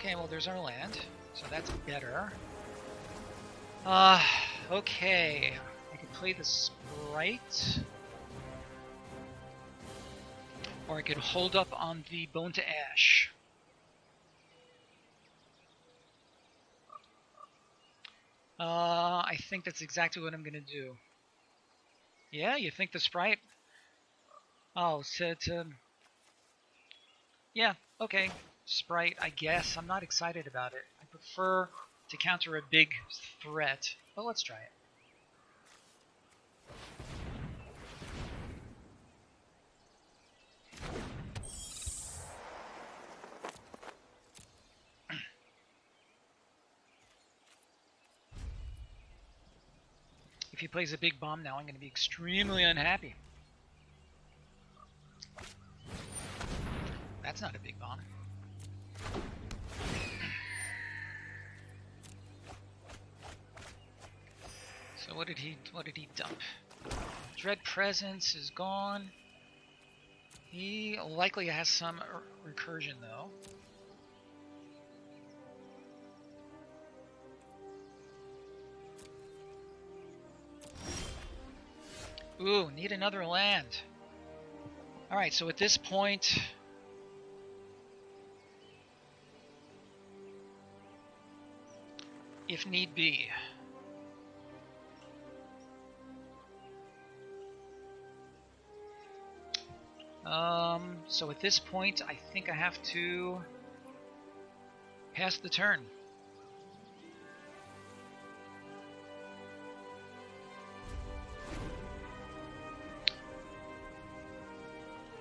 Okay, well there's our land, so that's better. Okay. I could play the Sprite. Or I could hold up on the Bone to Ash. I think that's exactly what I'm gonna do. Yeah, you think the Sprite? Oh, yeah, okay. Sprite, I guess. I'm not excited about it. I prefer to counter a big threat, but let's try it. If he plays a big bomb now, I'm going to be extremely unhappy. That's not a big bomb. So what did he dump? Dread Presence is gone. He likely has some recursion though. Ooh, need another land. Alright, so at this point, if need be, so at this point, I think I have to pass the turn.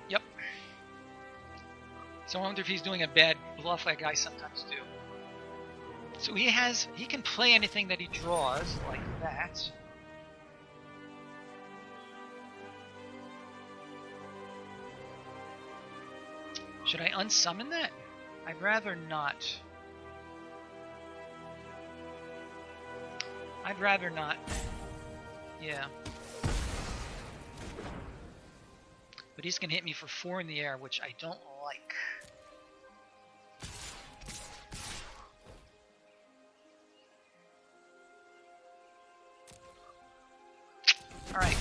Yep. So I wonder if he's doing a bad bluff like I sometimes do. So he can play anything that he draws, like that. Should I unsummon that? I'd rather not. I'd rather not. Yeah. But he's gonna hit me for 4 in the air, which I don't like. Alright.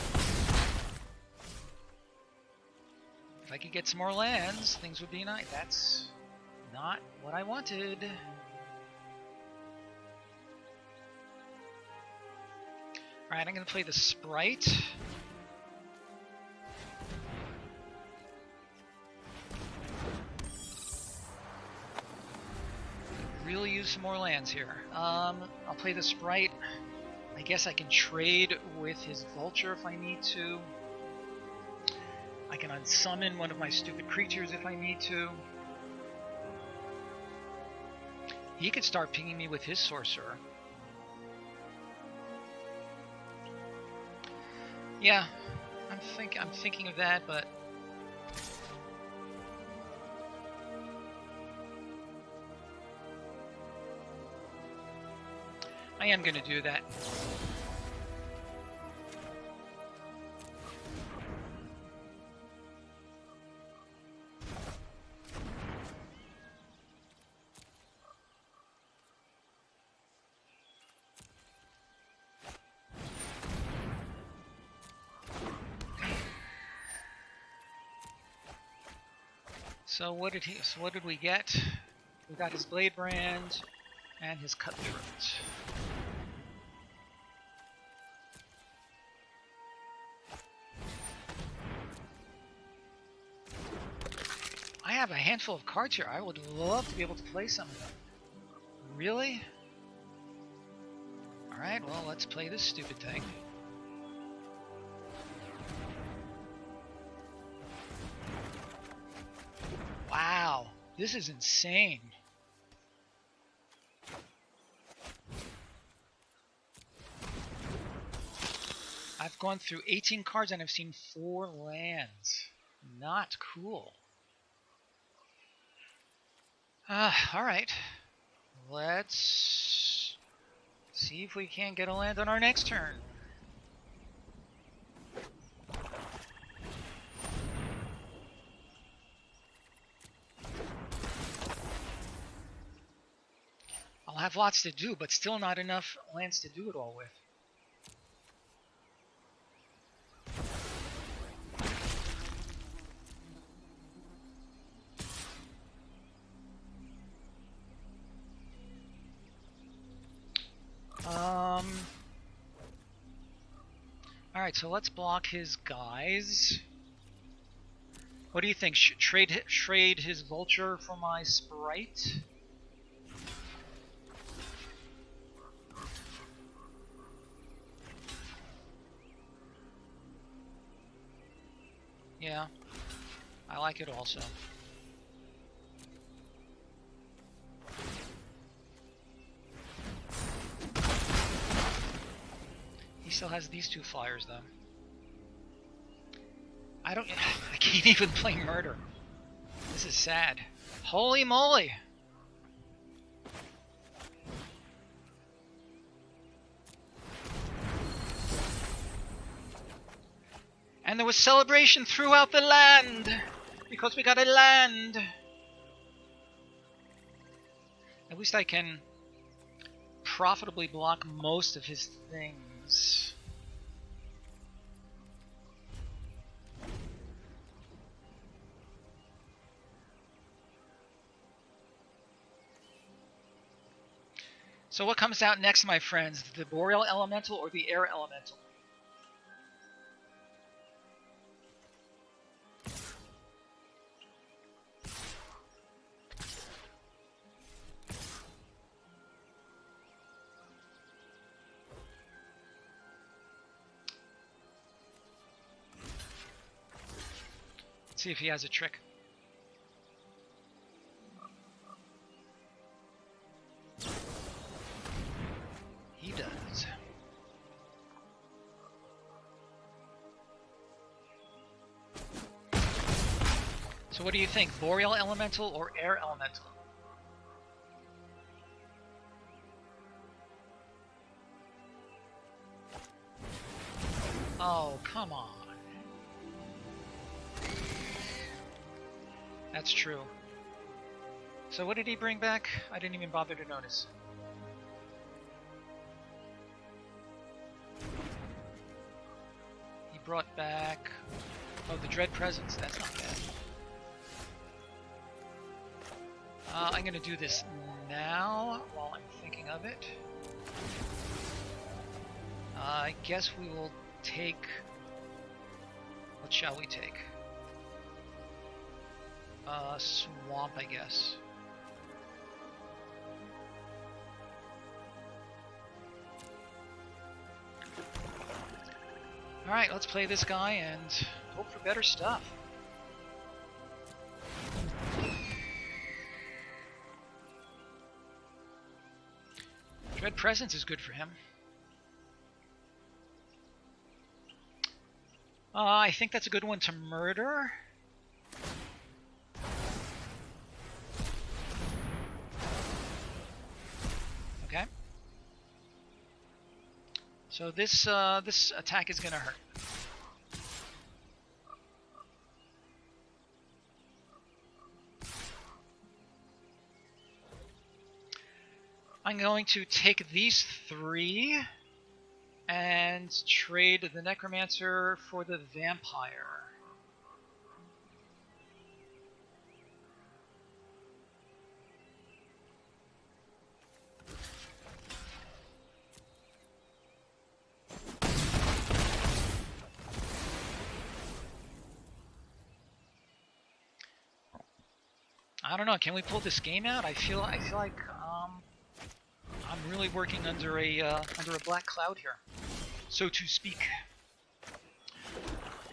If I could get some more lands, things would be nice. That's not what I wanted. Alright, I'm going to play the Sprite. Really use some more lands here. I'll play the Sprite. I guess I can trade with his Vulture if I need to. I can unsummon one of my stupid creatures if I need to. He could start pinging me with his Sorcerer. Yeah, I'm thinking of that, but I am going to do that. So what did we get? We got his Blade Brand and his Cutthroat. I have a handful of cards here. I would love to be able to play some of them. Really? Alright, well, let's play this stupid thing. Wow, this is insane. I've gone through 18 cards and I've seen 4 lands. Not cool. Alright. Let's see if we can get a land on our next turn. have lots to do, but still not enough lands to do it all with. Alright, so let's block his guys. What do you think? Trade his vulture for my sprite? Yeah, I like it also. He still has these two flyers though. I can't even play murder. This is sad. Holy moly! And there was celebration throughout the land because we got a land. At least I can profitably block most of his things. So what comes out next, my friends? The Boreal Elemental or the Air Elemental? Let's see if he has a trick. He does. So what do you think? Boreal Elemental or Air Elemental? Oh, come on. That's true. So what did he bring back? I didn't even bother to notice. He brought back... Oh, the Dread Presence. That's not bad. I'm going to do this now while I'm thinking of it. I guess we will take... What shall we take? Swamp, I guess. Alright, let's play this guy and hope for better stuff. Dread Presence is good for him. I think that's a good one to murder. Okay. So this this attack is gonna hurt. I'm going to take these three and trade the Necromancer for the Vampire. I don't know. Can we pull this game out? I feel like I'm really working under a black cloud here, so to speak.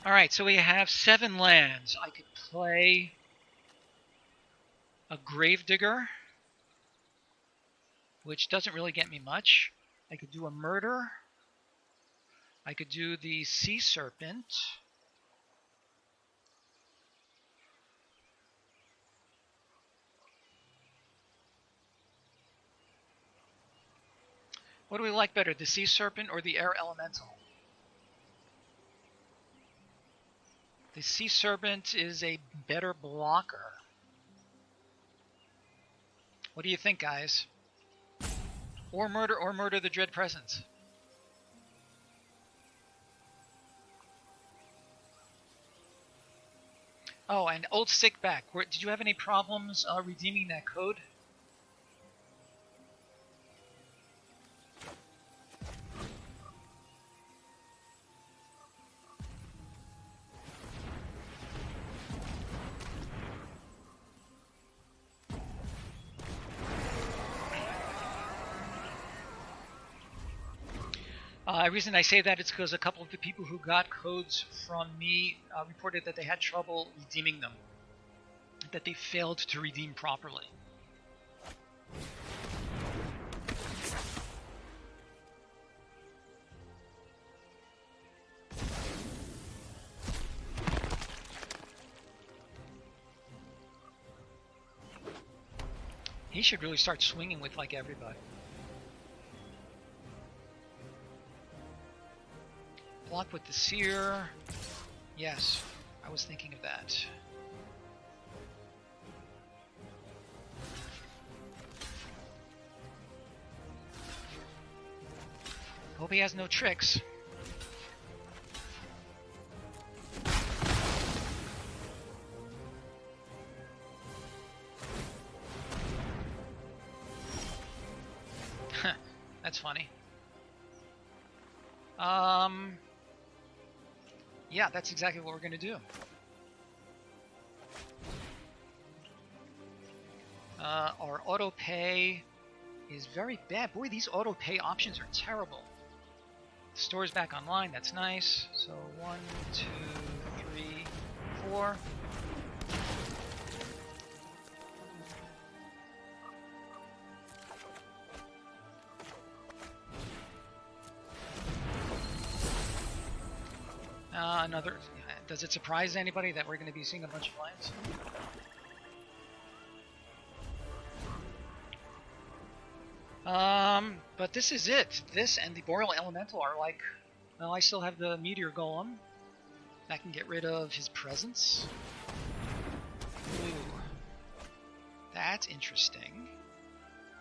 All right, so we have 7 lands. I could play a Gravedigger, which doesn't really get me much. I could do a Murder. I could do the Sea Serpent. What do we like better, the Sea Serpent or the Air Elemental? The Sea Serpent is a better blocker. What do you think, guys? Or murder the Dread Presence. Oh, and Old Sickback. Did you have any problems redeeming that code? The reason I say that is because a couple of the people who got codes from me reported that they had trouble redeeming them, that they failed to redeem properly. He should really start swinging with like everybody. Block with the Seer. Yes, I was thinking of that. Hope he has no tricks. That's funny. Yeah, that's exactly what we're going to do. Our auto pay is very bad. Boy, these auto pay options are terrible. The store's back online. That's nice. So 1, 2, 3, 4. Another. Does it surprise anybody that we're going to be seeing a bunch of lions? But this is it. This and the Boreal Elemental are like, well, I still have the Meteor Golem. That can get rid of his presence. Ooh. That's interesting.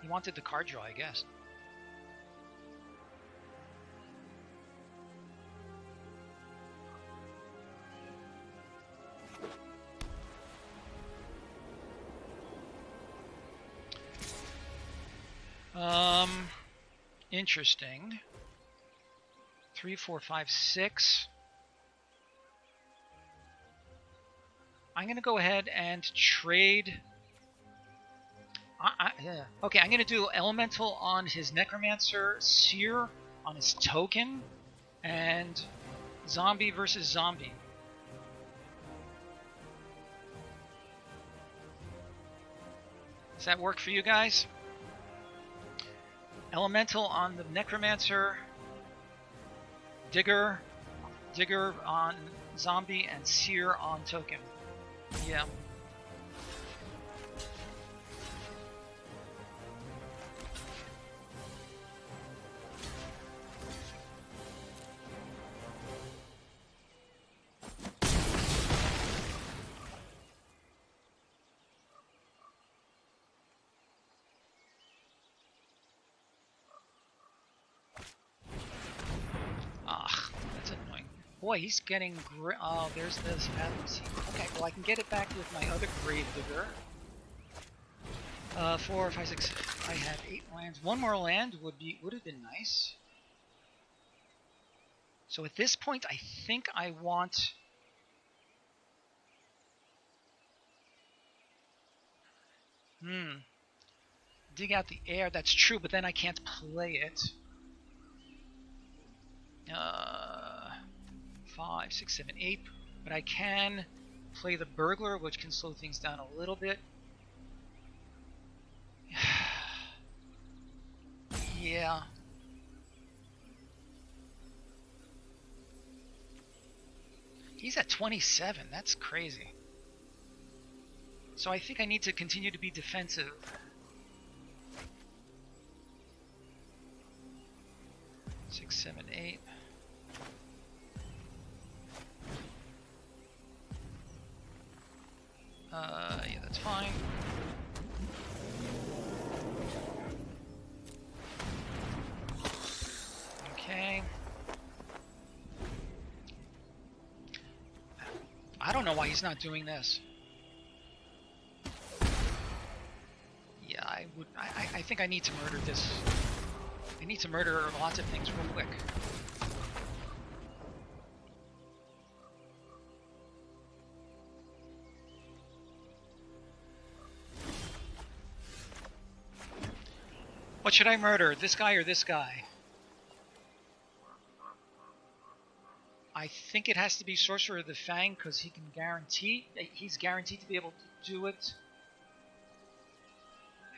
He wanted the card draw, I guess. Interesting. 3, 4, 5, 6. I'm going to go ahead and trade. Okay, I'm going to do Elemental on his Necromancer, Seer on his token, and Zombie versus Zombie. Does that work for you guys? Elemental on the Necromancer, Digger on Zombie, and Seer on token. Yeah. Boy, he's getting oh, there's this Fathom. Okay, well I can get it back with my other Gravedigger. 4, 5, 6. I have 8 lands. One more land would have been nice. So at this point, I think I want. Dig out the air. That's true, but then I can't play it. 5, 6, 7, 8, but I can play the Burglar, which can slow things down a little bit. Yeah. He's at 27. That's crazy. So I think I need to continue to be defensive. Six, 7, 8. Yeah, that's fine. why he's not doing this. Yeah, I think I need to murder this. I need to murder lots of things real quick. What should I murder? This guy or this guy? I think it has to be Sorcerer of the Fang because he can guarantee. He's guaranteed to be able to do it.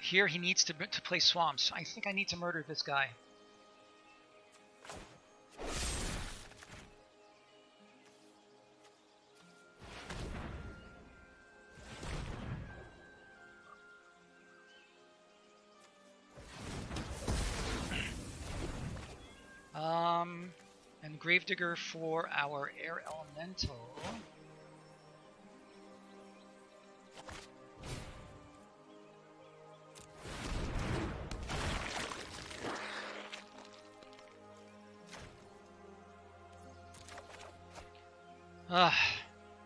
Here he needs to play swamps. I think I need to murder this guy. And Gravedigger for our Air Elemental.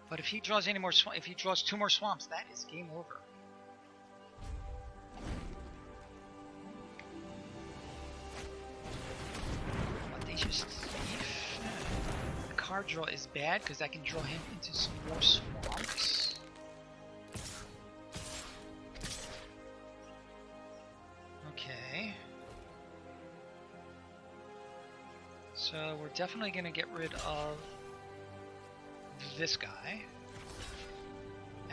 But if he draws any more, if he draws 2 more swamps, that is game over. Audacious Thief. The card draw is bad because I can draw him into some more swamps. Okay. So we're definitely going to get rid of this guy.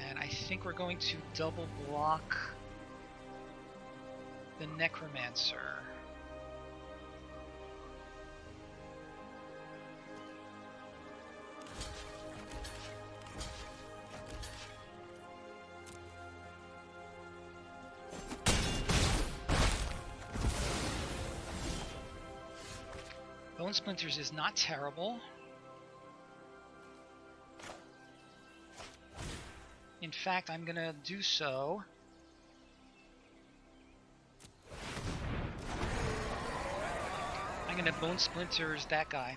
And I think we're going to double block the Necromancer. Bone Splinters is not terrible. In fact, I'm gonna do so. I'm gonna Bone Splinters that guy,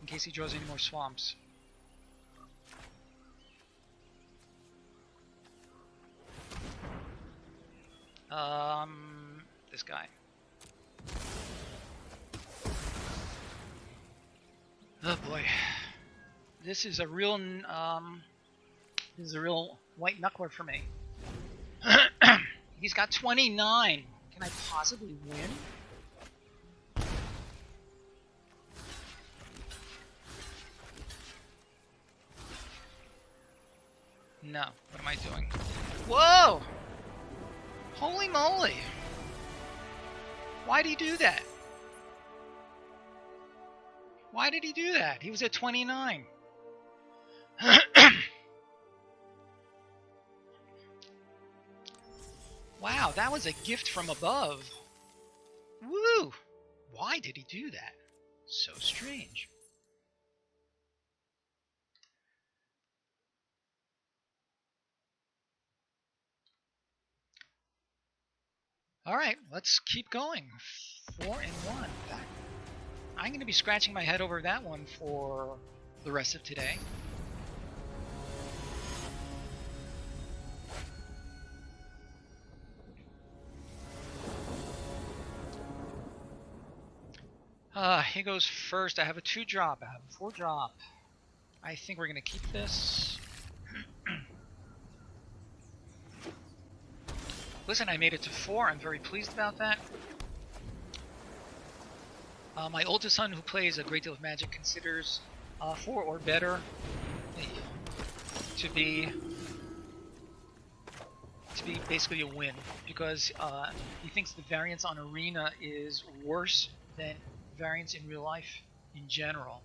in case he draws any more swamps. This guy. Oh boy, this is a real white knuckler for me. He's got 29. Can I possibly win? No. What am I doing? Whoa! Holy moly! Why'd he do that? Why did he do that? He was at 29. Wow, that was a gift from above. Woo! Why did he do that? So strange. Alright, let's keep going. 4 and 1. I'm going to be scratching my head over that one for the rest of today. He goes first. I have a 2-drop. I have a 4-drop. I think we're going to keep this. Listen, I made it to 4. I'm very pleased about that. My oldest son, who plays a great deal of Magic, considers 4 or better to be basically a win, because he thinks the variance on Arena is worse than variance in real life in general.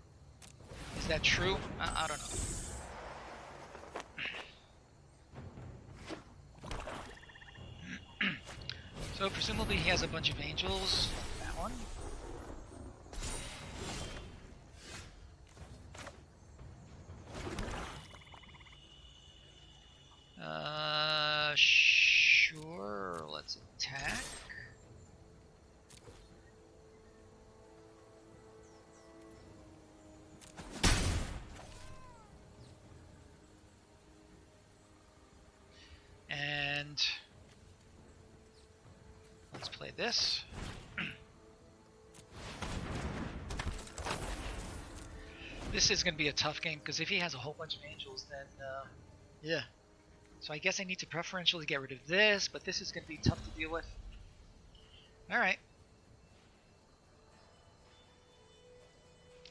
Is that true? I don't know. So presumably he has a bunch of angels. That one. Sure. Let's attack. this. This is going to be a tough game, because if he has a whole bunch of angels, then, yeah. So I guess I need to preferentially get rid of this, but this is going to be tough to deal with. Alright.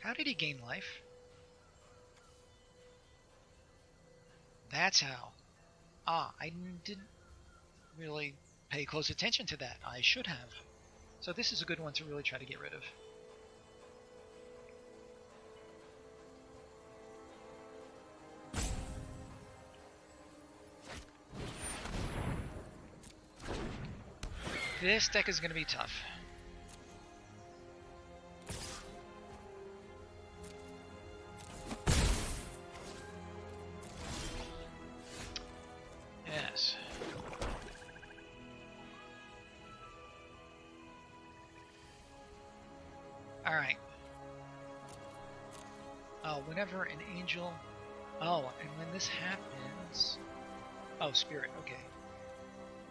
How did he gain life? That's how. Ah, I didn't really pay close attention to that. I should have. So this is a good one to really try to get rid of. This deck is going to be tough. Yes. Alright. Oh, whenever an angel... Oh, and when this happens... Oh, spirit, okay.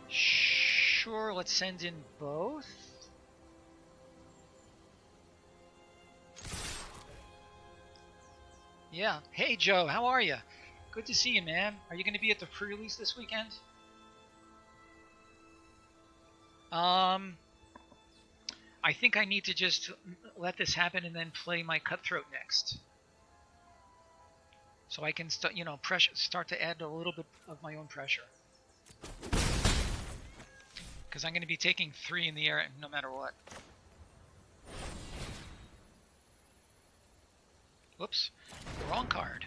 Sure, let's send in both. Yeah. Hey, Joe, how are you? Good to see you, man. Are you going to be at the pre-release this weekend? I think I need to just let this happen and then play my Cutthroat next. So I can start, start to add a little bit of my own pressure. Because I'm going to be taking 3 in the air no matter what. Whoops, wrong card.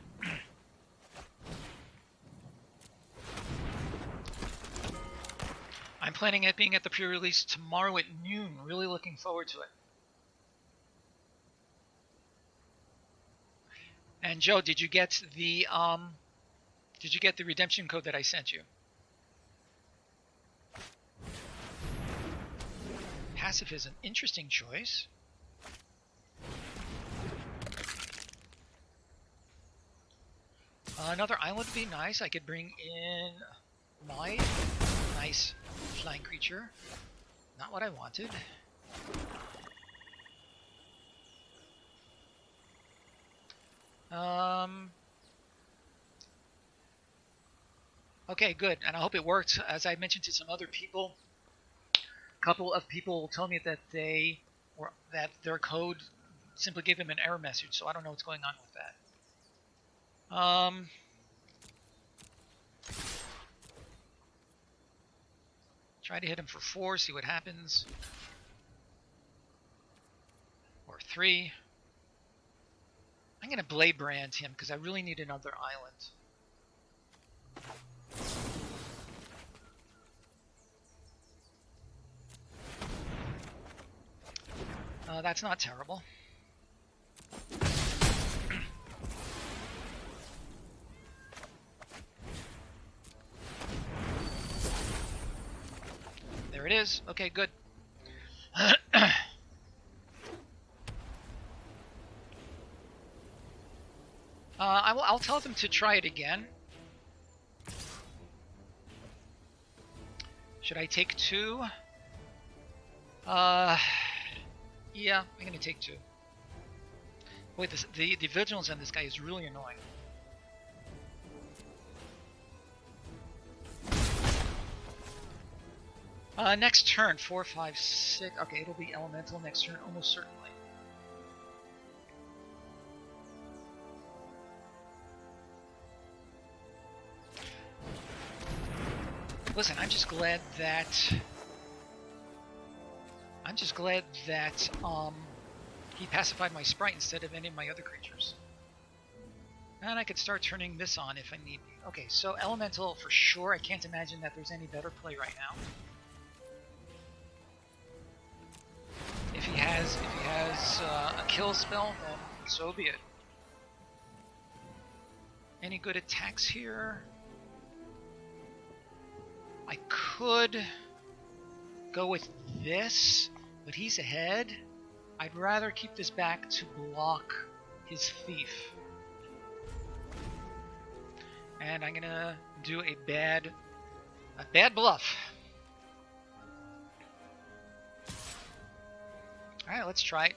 I'm planning on being at the pre-release tomorrow at noon. Really looking forward to it. And Joe, did you get the redemption code that I sent you? Passive is an interesting choice. Another island would be nice. I could bring in my nice flying creature. Not what I wanted. Okay, good. And I hope it worked. As I mentioned to some other people, a couple of people told me that that their code simply gave them an error message, so I don't know what's going on with that. Try to hit him for 4, see what happens. Or 3. I'm going to Blade Brand him because I really need another island. That's not terrible. There it is. Okay, good. I'll tell them to try it again. Should I take 2? Yeah, I'm gonna take 2. Wait, the vigilance on this guy is really annoying. Next turn, 4, 5, 6. Okay, it'll be elemental next turn, almost certainly. Listen, I'm just glad that he pacified my sprite instead of any of my other creatures. And I could start turning this on if I need. Okay, so elemental for sure. I can't imagine that there's any better play right now. If he has a kill spell, then so be it. Any good attacks here? I could go with this, but he's ahead. I'd rather keep this back to block his thief. And I'm gonna do a bad bluff. Alright, let's try it.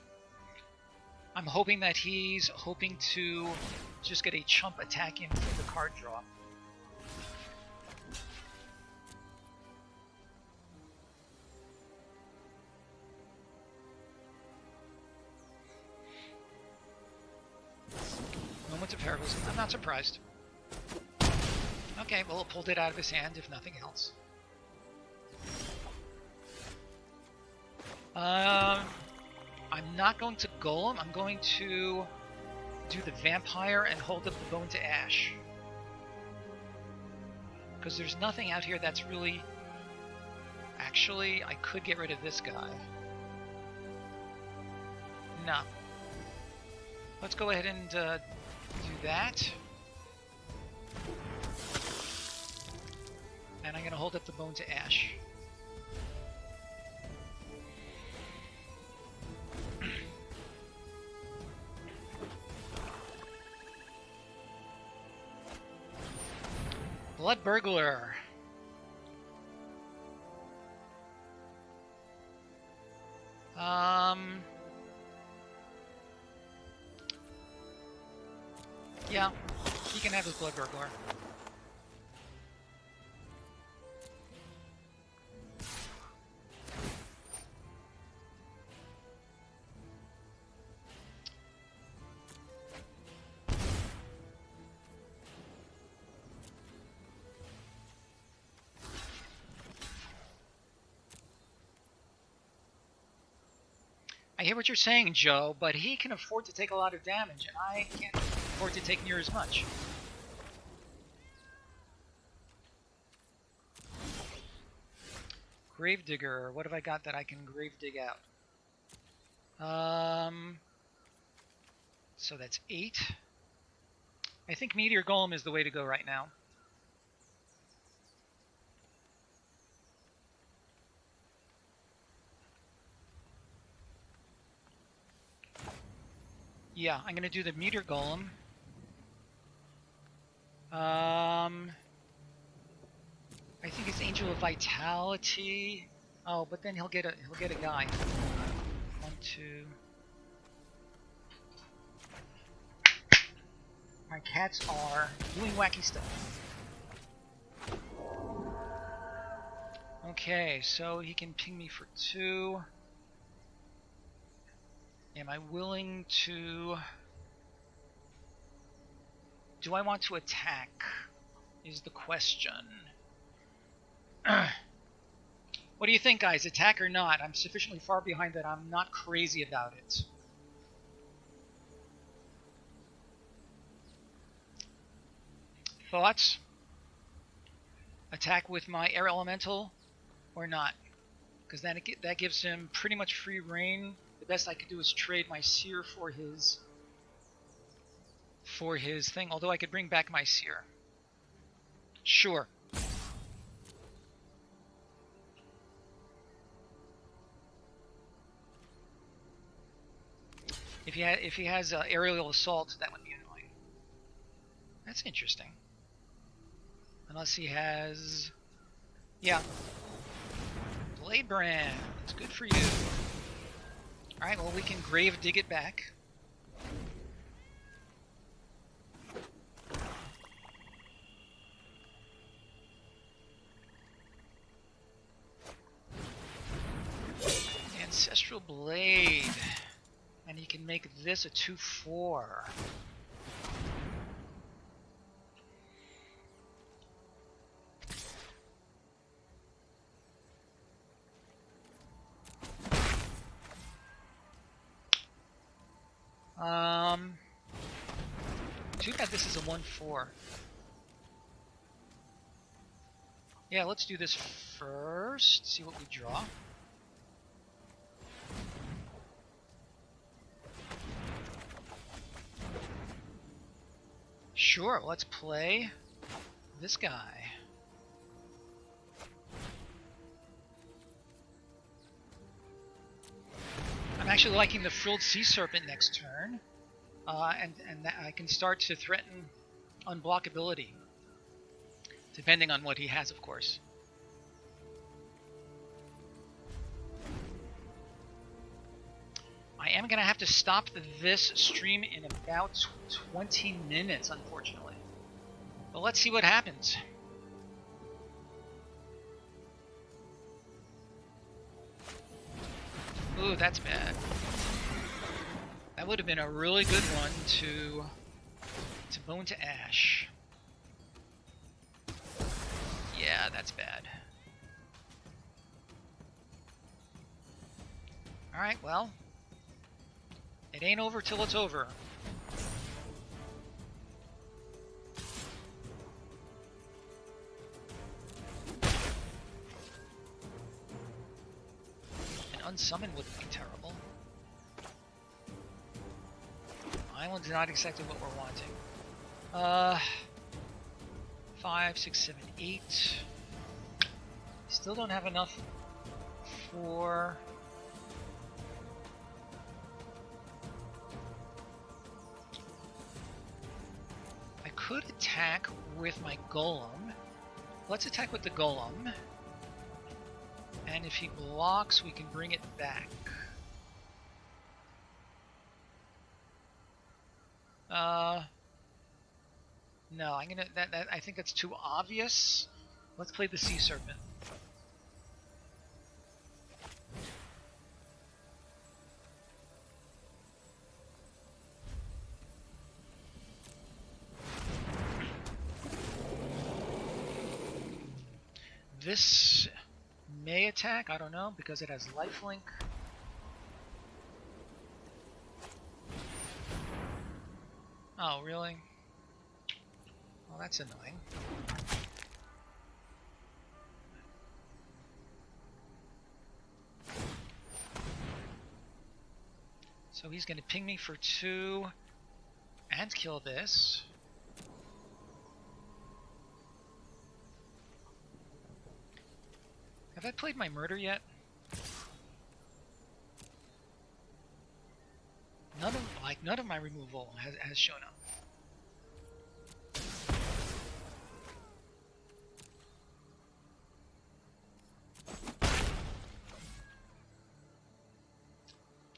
I'm hoping that he's hoping to just get a chump attack in for the card draw. Moments of heroism. I'm not surprised. Okay, well, it pulled it out of his hand, if nothing else. I'm not going to Golem. I'm going to do the Vampire and hold up the Bone to Ash. Because there's nothing out here that's really... Actually, I could get rid of this guy. No. Let's go ahead and do that. And I'm going to hold up the Bone to Ash. Blood Burglar. Yeah, he can have his Blood Burglar. I hear what you're saying, Joe, but he can afford to take a lot of damage, and I can't afford to take near as much. Gravedigger. What have I got that I can Gravedig out? So that's 8. I think Meteor Golem is the way to go right now. Yeah, I'm going to do the Meteor Golem. I think it's Angel of Vitality. Oh, but then he'll get a guy. 1, 2. My cats are doing wacky stuff. Okay, so he can ping me for 2. Am I willing to... Do I want to attack? Is the question. What do you think, guys? Attack or not? I'm sufficiently far behind that I'm not crazy about it. Thoughts? Attack with my air elemental or not? Because then that gives him pretty much free reign. The best I could do is trade my Seer for his thing. Although I could bring back my Seer. Sure. If he has aerial assault, that would be annoying. That's interesting. Unless he has, yeah, Blade Brand. It's good for you. All right. Well, we can Gravedig it back. Ancestral Blade. And he can make this a 2/4. Too bad this is a 1/4. Yeah, let's do this first. See what we draw. Sure, let's play this guy. I'm actually liking the Frilled Sea Serpent next turn, and I can start to threaten unblockability, depending on what he has, of course. I am going to have to stop this stream in about 20 minutes, unfortunately. But let's see what happens. Ooh, that's bad. That would have been a really good one to bone to ash. Yeah, that's bad. Alright, well, it ain't over till it's over. An unsummon wouldn't be terrible. Island's not exactly what we're wanting. 5, 6, 7, 8. Still don't have enough for... I could attack with my golem. Let's attack with the golem. And if he blocks, we can bring it back. No, I'm gonna. I think that's too obvious. Let's play the sea serpent. This may attack. I don't know because it has lifelink. Oh, really? Well, that's annoying. So he's going to ping me for 2 and kill this. Have I played my murder yet? None of my removal has shown up.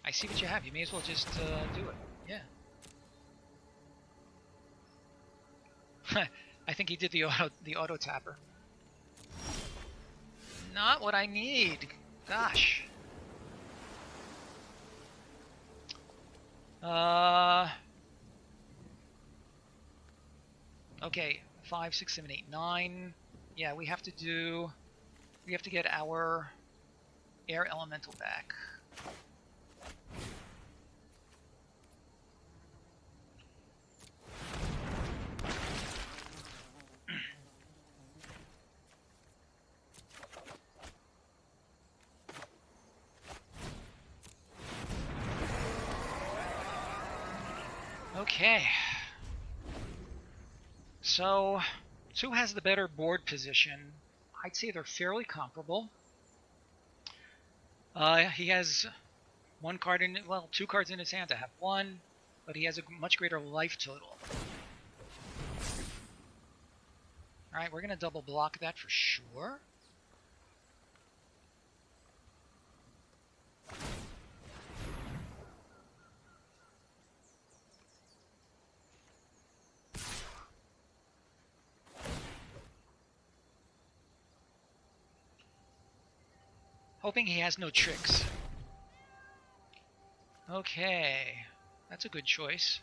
I see what you have. You may as well just do it. Yeah. I think he did the auto tapper. Not what I need. Gosh. Okay. 5, 6, 7, 8, 9. Yeah, we have to get our air elemental back. Okay, so 2 has the better board position. I'd say they're fairly comparable. He has 1 card in, well, 2 cards in his hand. I have 1, but he has a much greater life total. All right, we're gonna double block that for sure. Hoping he has no tricks. Okay, that's a good choice.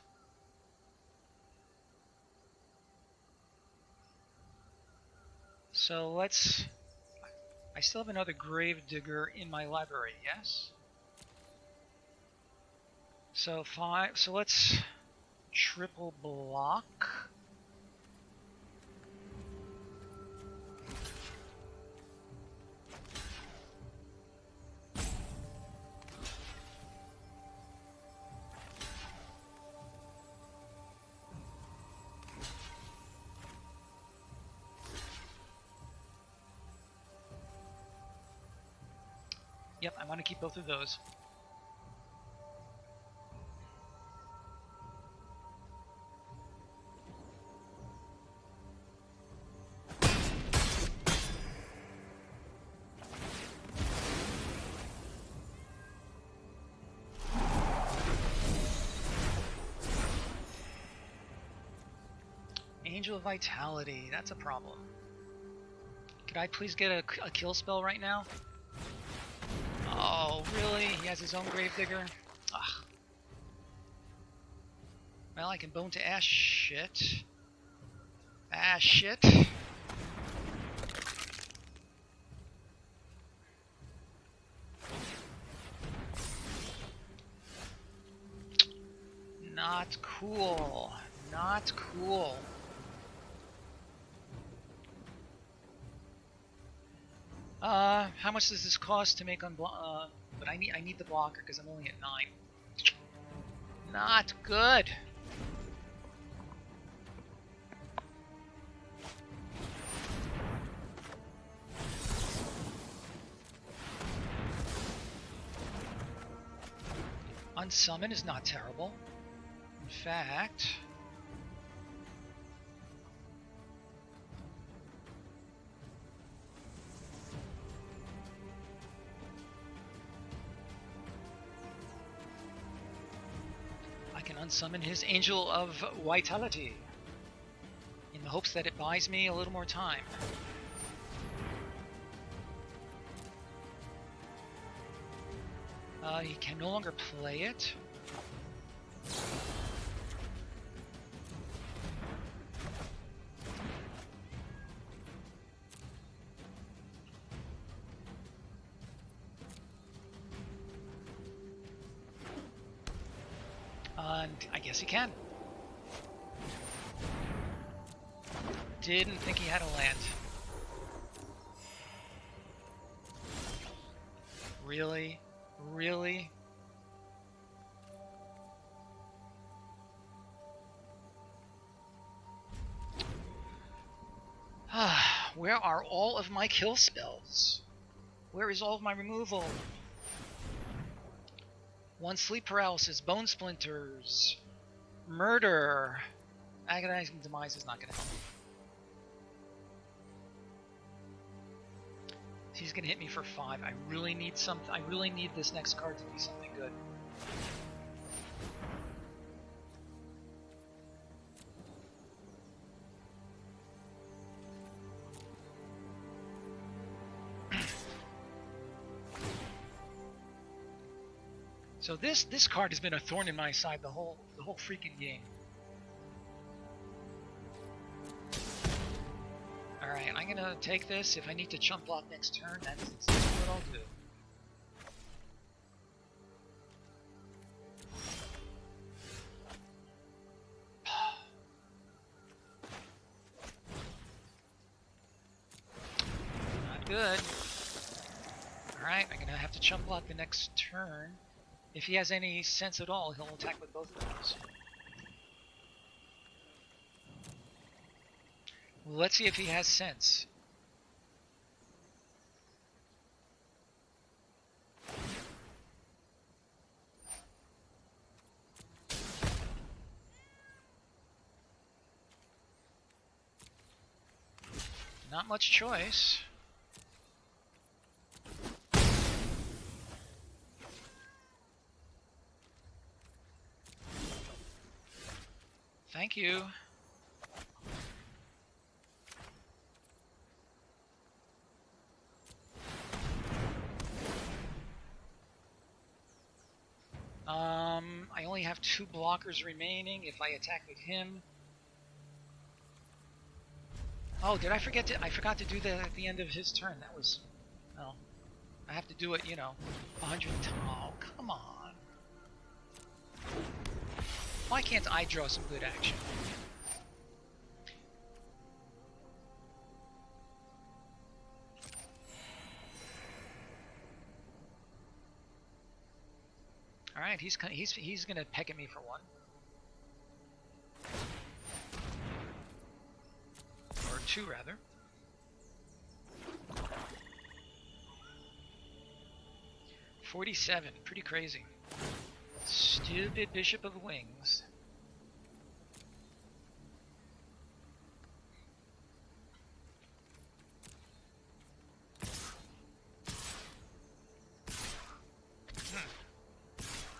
So let's... I still have another Gravedigger in my library, yes? So 5, so let's triple block. Yep, I want to keep both of those. Angel of Vitality. That's a problem. Could I please get a kill spell right now? Oh, really? He has his own Gravedigger? Ugh. Well, I can bone to ash shit. Ash shit. Not cool. Not cool. How much does this cost to make but I need the blocker because I'm only at 9. Not good. Unsummon is not terrible. In fact, I can unsummon his Angel of Vitality in the hopes that it buys me a little more time. He can no longer play it. And I guess he can. Didn't think he had a land. Really? Really? Where are all of my kill spells? Where is all of my removal? 1 sleep paralysis, bone splinters, murder. Agonizing demise is not going to help. He's going to hit me for 5. I really need something. I really need this next card to be something good. So this card has been a thorn in my side the whole freaking game. Alright, I'm gonna take this. If I need to chump block next turn, that's exactly what I'll do. Not good. Alright, I'm gonna have to chump block the next turn. If he has any sense at all, he'll attack with both of those. Let's see if he has sense. Not much choice. Thank you. I only have 2 blockers remaining if I attack with him. Oh, did I forget to? I forgot to do that at the end of his turn. That was, well, I have to do it, you know, 100 times. Oh, come on. Why can't I draw some good action? All right, he's gonna peck at me for 1 or 2 rather. $47, pretty crazy. Stupid Bishop of Wings.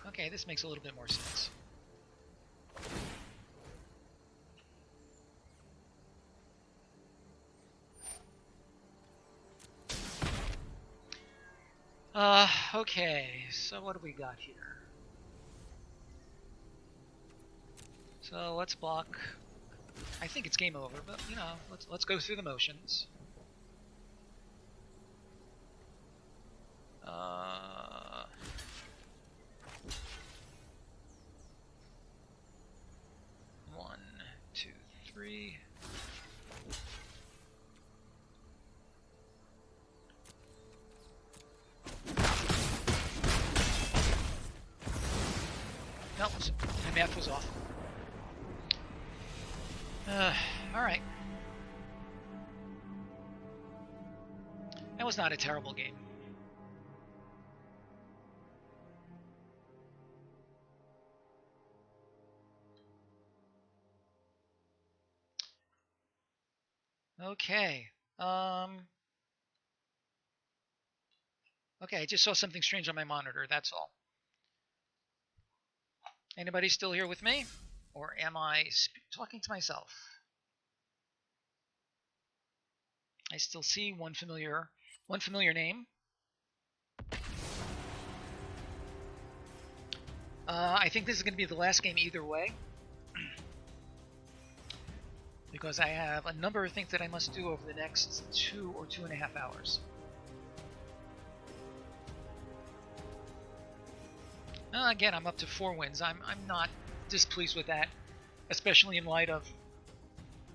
Okay, this makes a little bit more sense. Okay, so what do we got here? So let's block. I think it's game over, but you know, let's go through the motions. One, two, three. No, my math was off. All right. That was not a terrible game. Okay. Okay, I just saw something strange on my monitor, that's all. Anybody still here with me? Or am I talking to myself? I still see one familiar name. I think this is going to be the last game either way. Because I have a number of things that I must do over the next 2 or 2.5 hours. Again, I'm up to 4 wins. I'm not displeased with that, especially in light of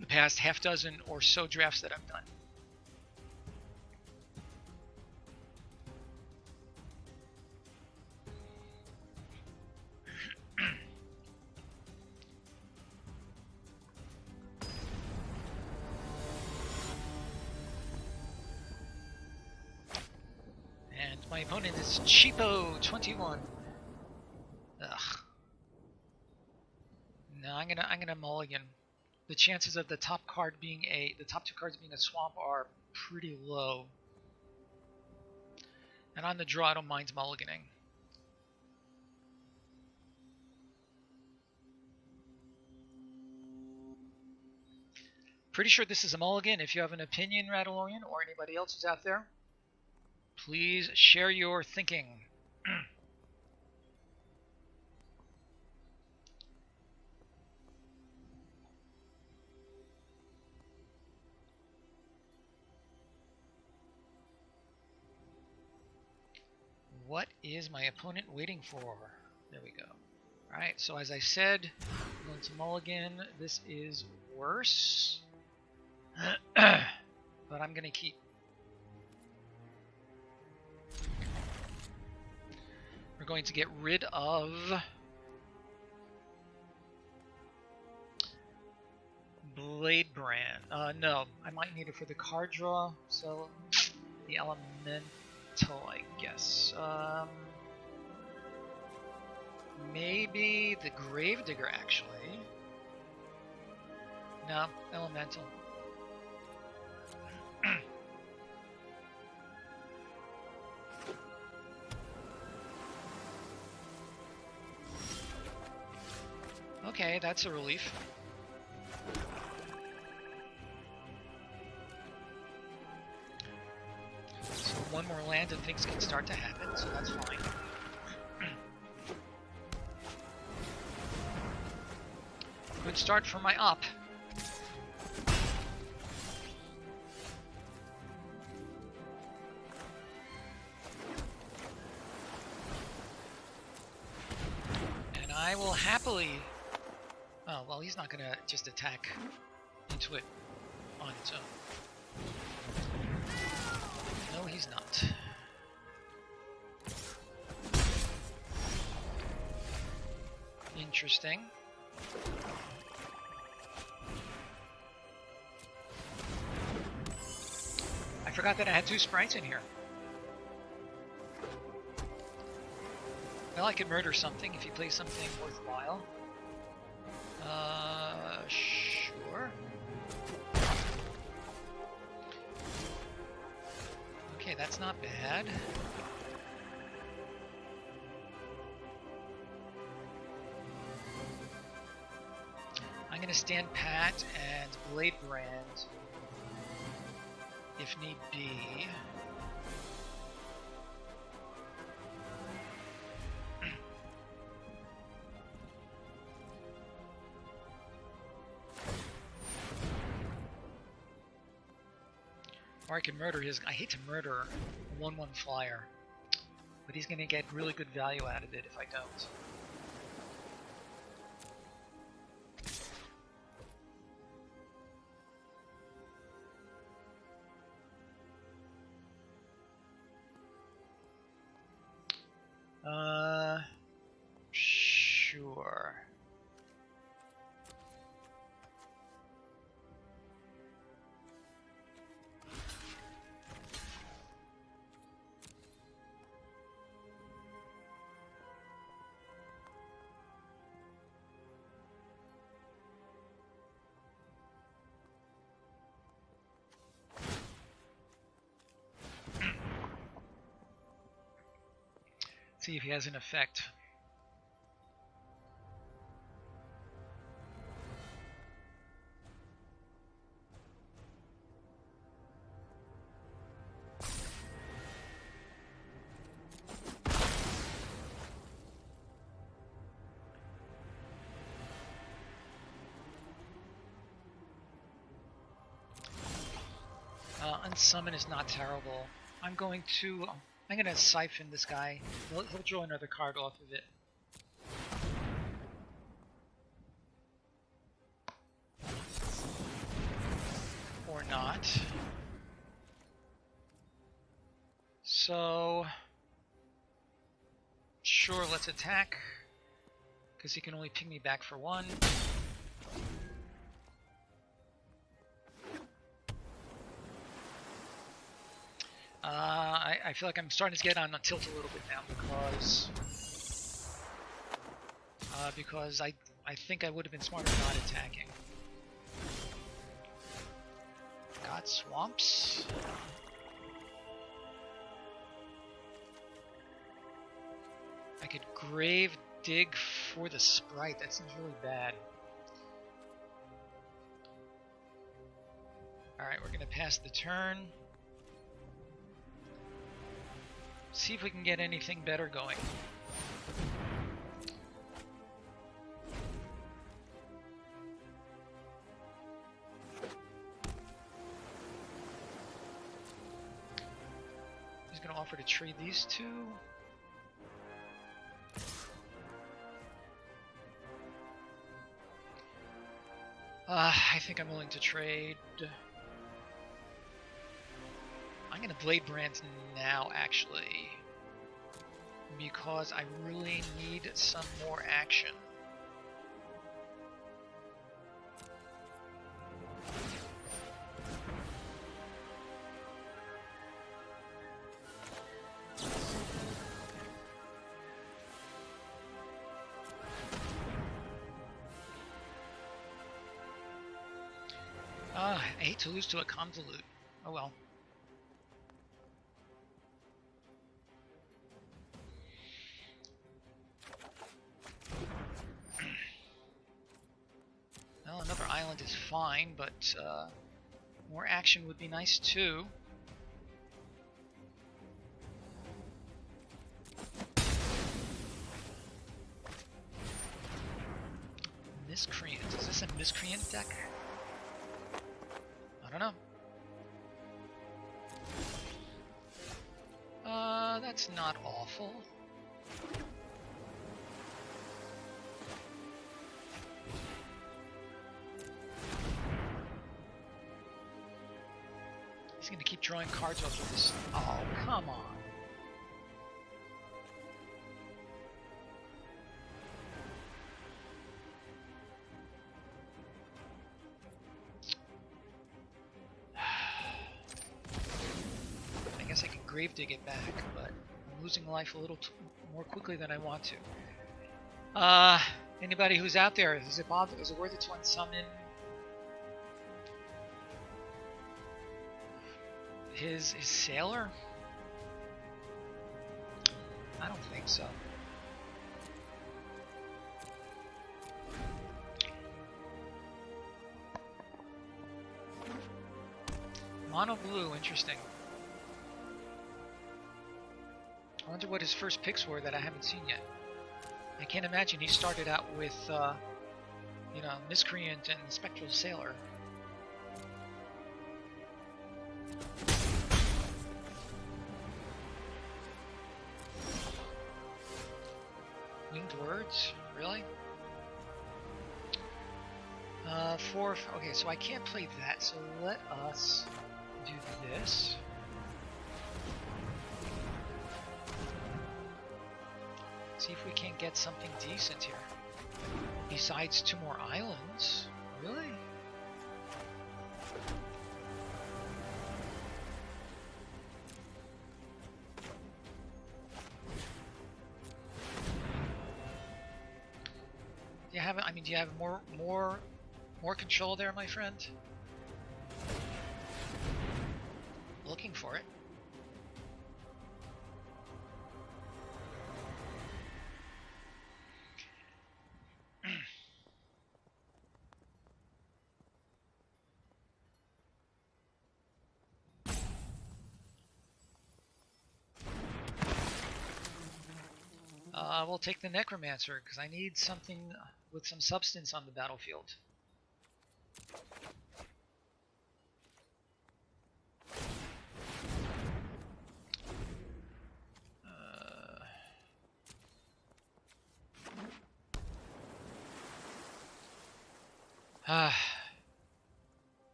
the past half dozen or so drafts that I've done. And my opponent is Cheapo21. Ugh. No, I'm gonna mulligan. The chances of the top two cards being a swamp are pretty low. And on the draw, I don't mind mulliganing. Pretty sure this is a mulligan. If you have an opinion, Radalorian, or anybody else who's out there, please share your thinking. What is my opponent waiting for? There we go. Alright, so as I said, I'm going to mulligan. This is worse. But I'm going to keep. We're going to get rid of Blade Brand. No, I might need it for the card draw, so the Elemental, I guess. Maybe the Gravedigger, actually. No, Elemental. Okay, that's a relief. So one more land and things can start to happen, so that's fine. Good start for my op. And I will happily... Oh, well, he's not going to just attack into it on its own. No, he's not. Interesting. I forgot that I had 2 sprites in here. Well, I could murder something if he plays something worthwhile. Sure. Okay, that's not bad. I'm gonna stand pat and Blade Brand if need be. Or I can murder his... I hate to murder a 1/1 flyer. But he's going to get really good value out of it if I don't. Sure. See if he has an effect. Unsummon is not terrible. I'm going to siphon this guy. He'll draw another card off of it. Or not. So, sure, let's attack. Because he can only ping me back for 1. I feel like I'm starting to get on a tilt a little bit now because I think I would have been smarter not attacking. Got swamps. I could grave dig for the sprite. That seems really bad. Alright, we're gonna pass the turn. See if we can get anything better going. He's going to offer to trade these two. I think I'm willing to trade. I'm going to Blade Brand now, actually, because I really need some more action. I hate to lose to a Convolute. Oh well. Well, another island is fine, but more action would be nice too. Miscreant. Is this a Miscreant deck? I don't know. That's not awful. He's gonna keep drawing cards off of this. Oh, come on. I guess I can grave dig it back, but I'm losing life a little more quickly than I want to. Anybody who's out there, is it worth it to unsummon his sailor? I don't think so. Mono blue, interesting. I wonder what his first picks were that I haven't seen yet. I can't imagine he started out with, you know, Miscreant and Spectral Sailor. Winged words? Really? Okay, so I can't play that, so let us do this. See if we can't get something decent here. Besides 2 more islands? Really? Do you have? I mean, do you have more control there, my friend? Looking for it. We'll take the Necromancer, because I need something with some substance on the battlefield.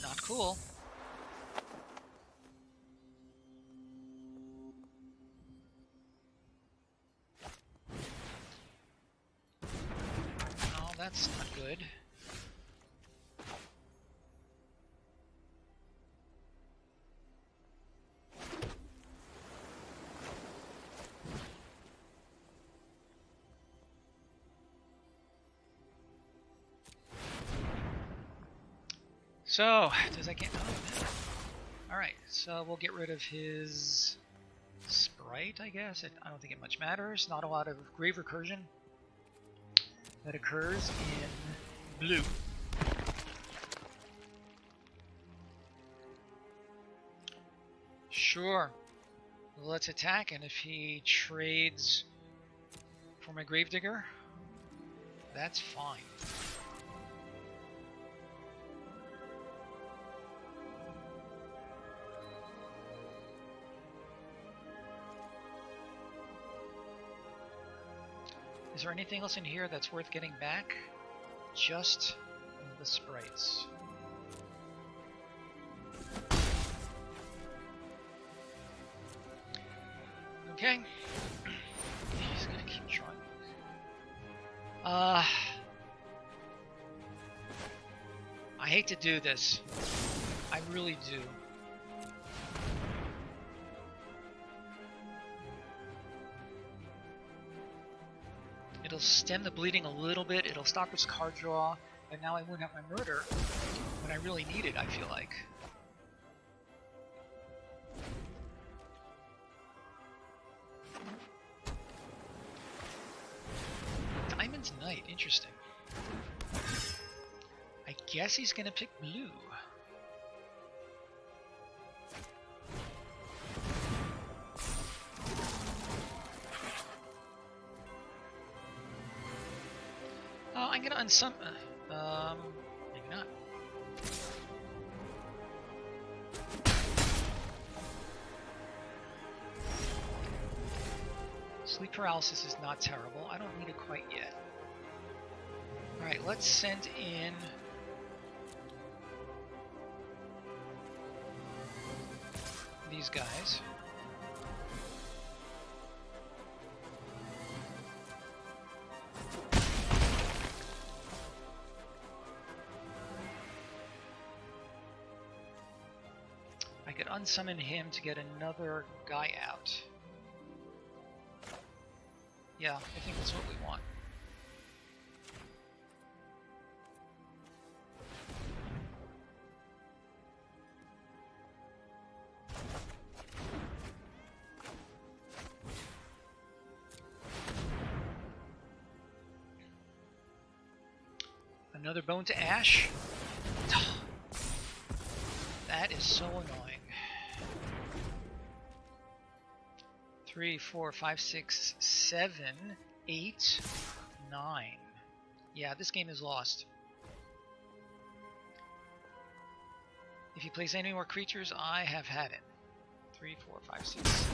Not cool. No, that's not good. So, does that get... Oh, no. Alright, so we'll get rid of his sprite, I guess. I don't think it much matters. Not a lot of grave recursion that occurs in blue. Sure. Let's attack, and if he trades for my Gravedigger, that's fine. Is there anything else in here that's worth getting back? Just the sprites. Okay. He's gonna keep trying. I hate to do this. I really do. It'll stem the bleeding a little bit, it'll stop his card draw, and now I won't have my murder when I really need it, I feel like. Diamond's Knight, interesting. I guess he's gonna pick blue. I'm gonna unsummon. Maybe not. Sleep paralysis is not terrible. I don't need it quite yet. Alright, let's send in these guys. I could unsummon him to get another guy out. Yeah, I think that's what we want. Another bone to ash. That is so annoying. 3, 4, 5, 6, 7, 8, 9. Yeah, this game is lost. If you place any more creatures, I have had it. 3, 4, 5, 6.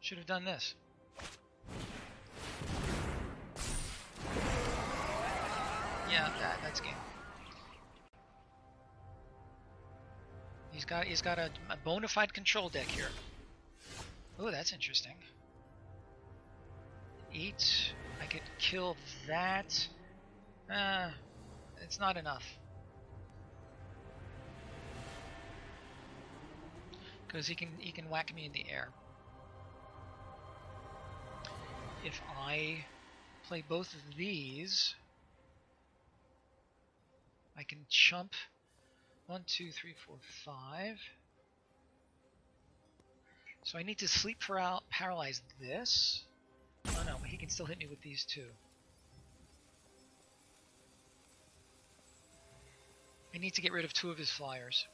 Should have done this. Yeah, that's game. He's got a bona fide control deck here. Oh, that's interesting. 8. I could kill that. It's not enough. Because he can whack me in the air. If I play both of these, I can chump 1, 2, 3, 4, 5. So I need to sleep paralyze this. Oh no, he can still hit me with these two. I need to get rid of 2 of his flyers.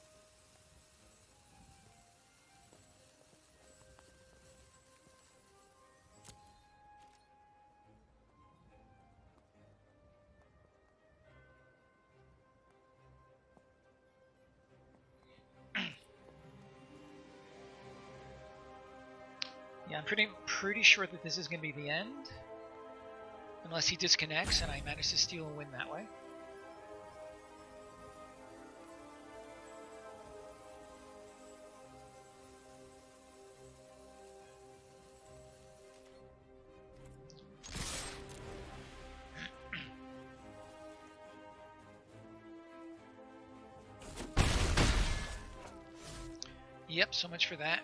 Yeah, I'm pretty sure that this is going to be the end. Unless he disconnects and I manage to steal and win that way. Yep, so much for that.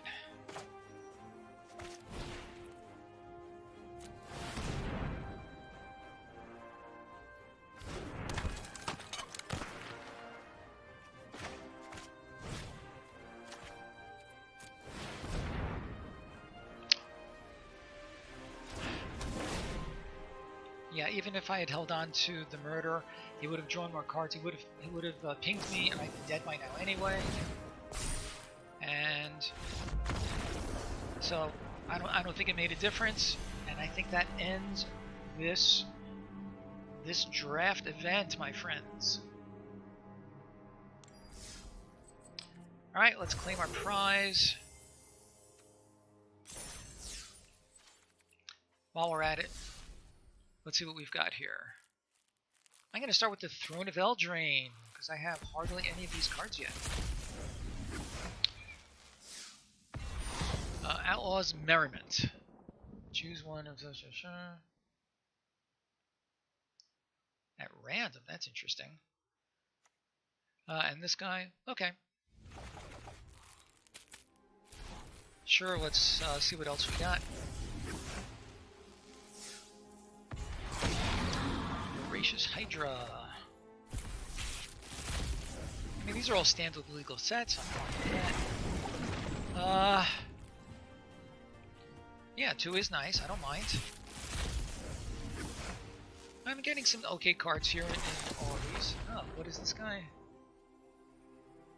Yeah, even if I had held on to the murder, he would have drawn more cards. He would have pinged me, and I'd be dead by now anyway. And so I don't think it made a difference, and I think that ends this draft event, my friends. All right, let's claim our prize. While we're at it, let's see what we've got here. I'm going to start with the Throne of Eldraine, because I have hardly any of these cards yet. Outlaw's Merriment. Choose one of those. At random, that's interesting. And this guy, okay. Sure, let's see what else we got. Voracious Hydra. I mean, these are all standard legal sets. I'm fine with that. Yeah, 2 is nice. I don't mind. I'm getting some okay cards here in all of these. Oh, what is this guy?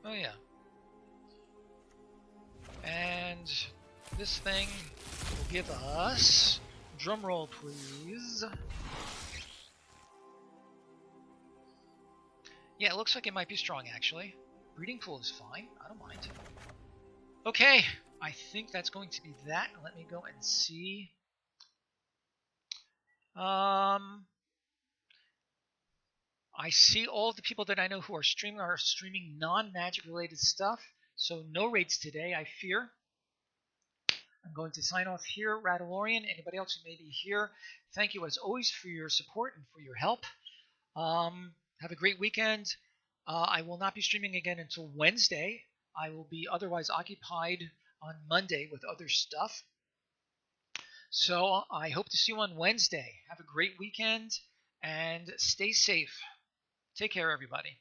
Oh, yeah. And this thing will give us... Drumroll, please. Yeah, it looks like it might be strong, actually. Breeding Pool is fine. I don't mind. Okay, I think that's going to be that. Let me go and see. I see all of the people that I know who are streaming non-Magic related stuff. So no raids today, I fear. I'm going to sign off here. Radalorian, anybody else who may be here, thank you as always for your support and for your help. Have a great weekend. I will not be streaming again until Wednesday. I will be otherwise occupied on Monday with other stuff. So I hope to see you on Wednesday. Have a great weekend and stay safe. Take care, everybody.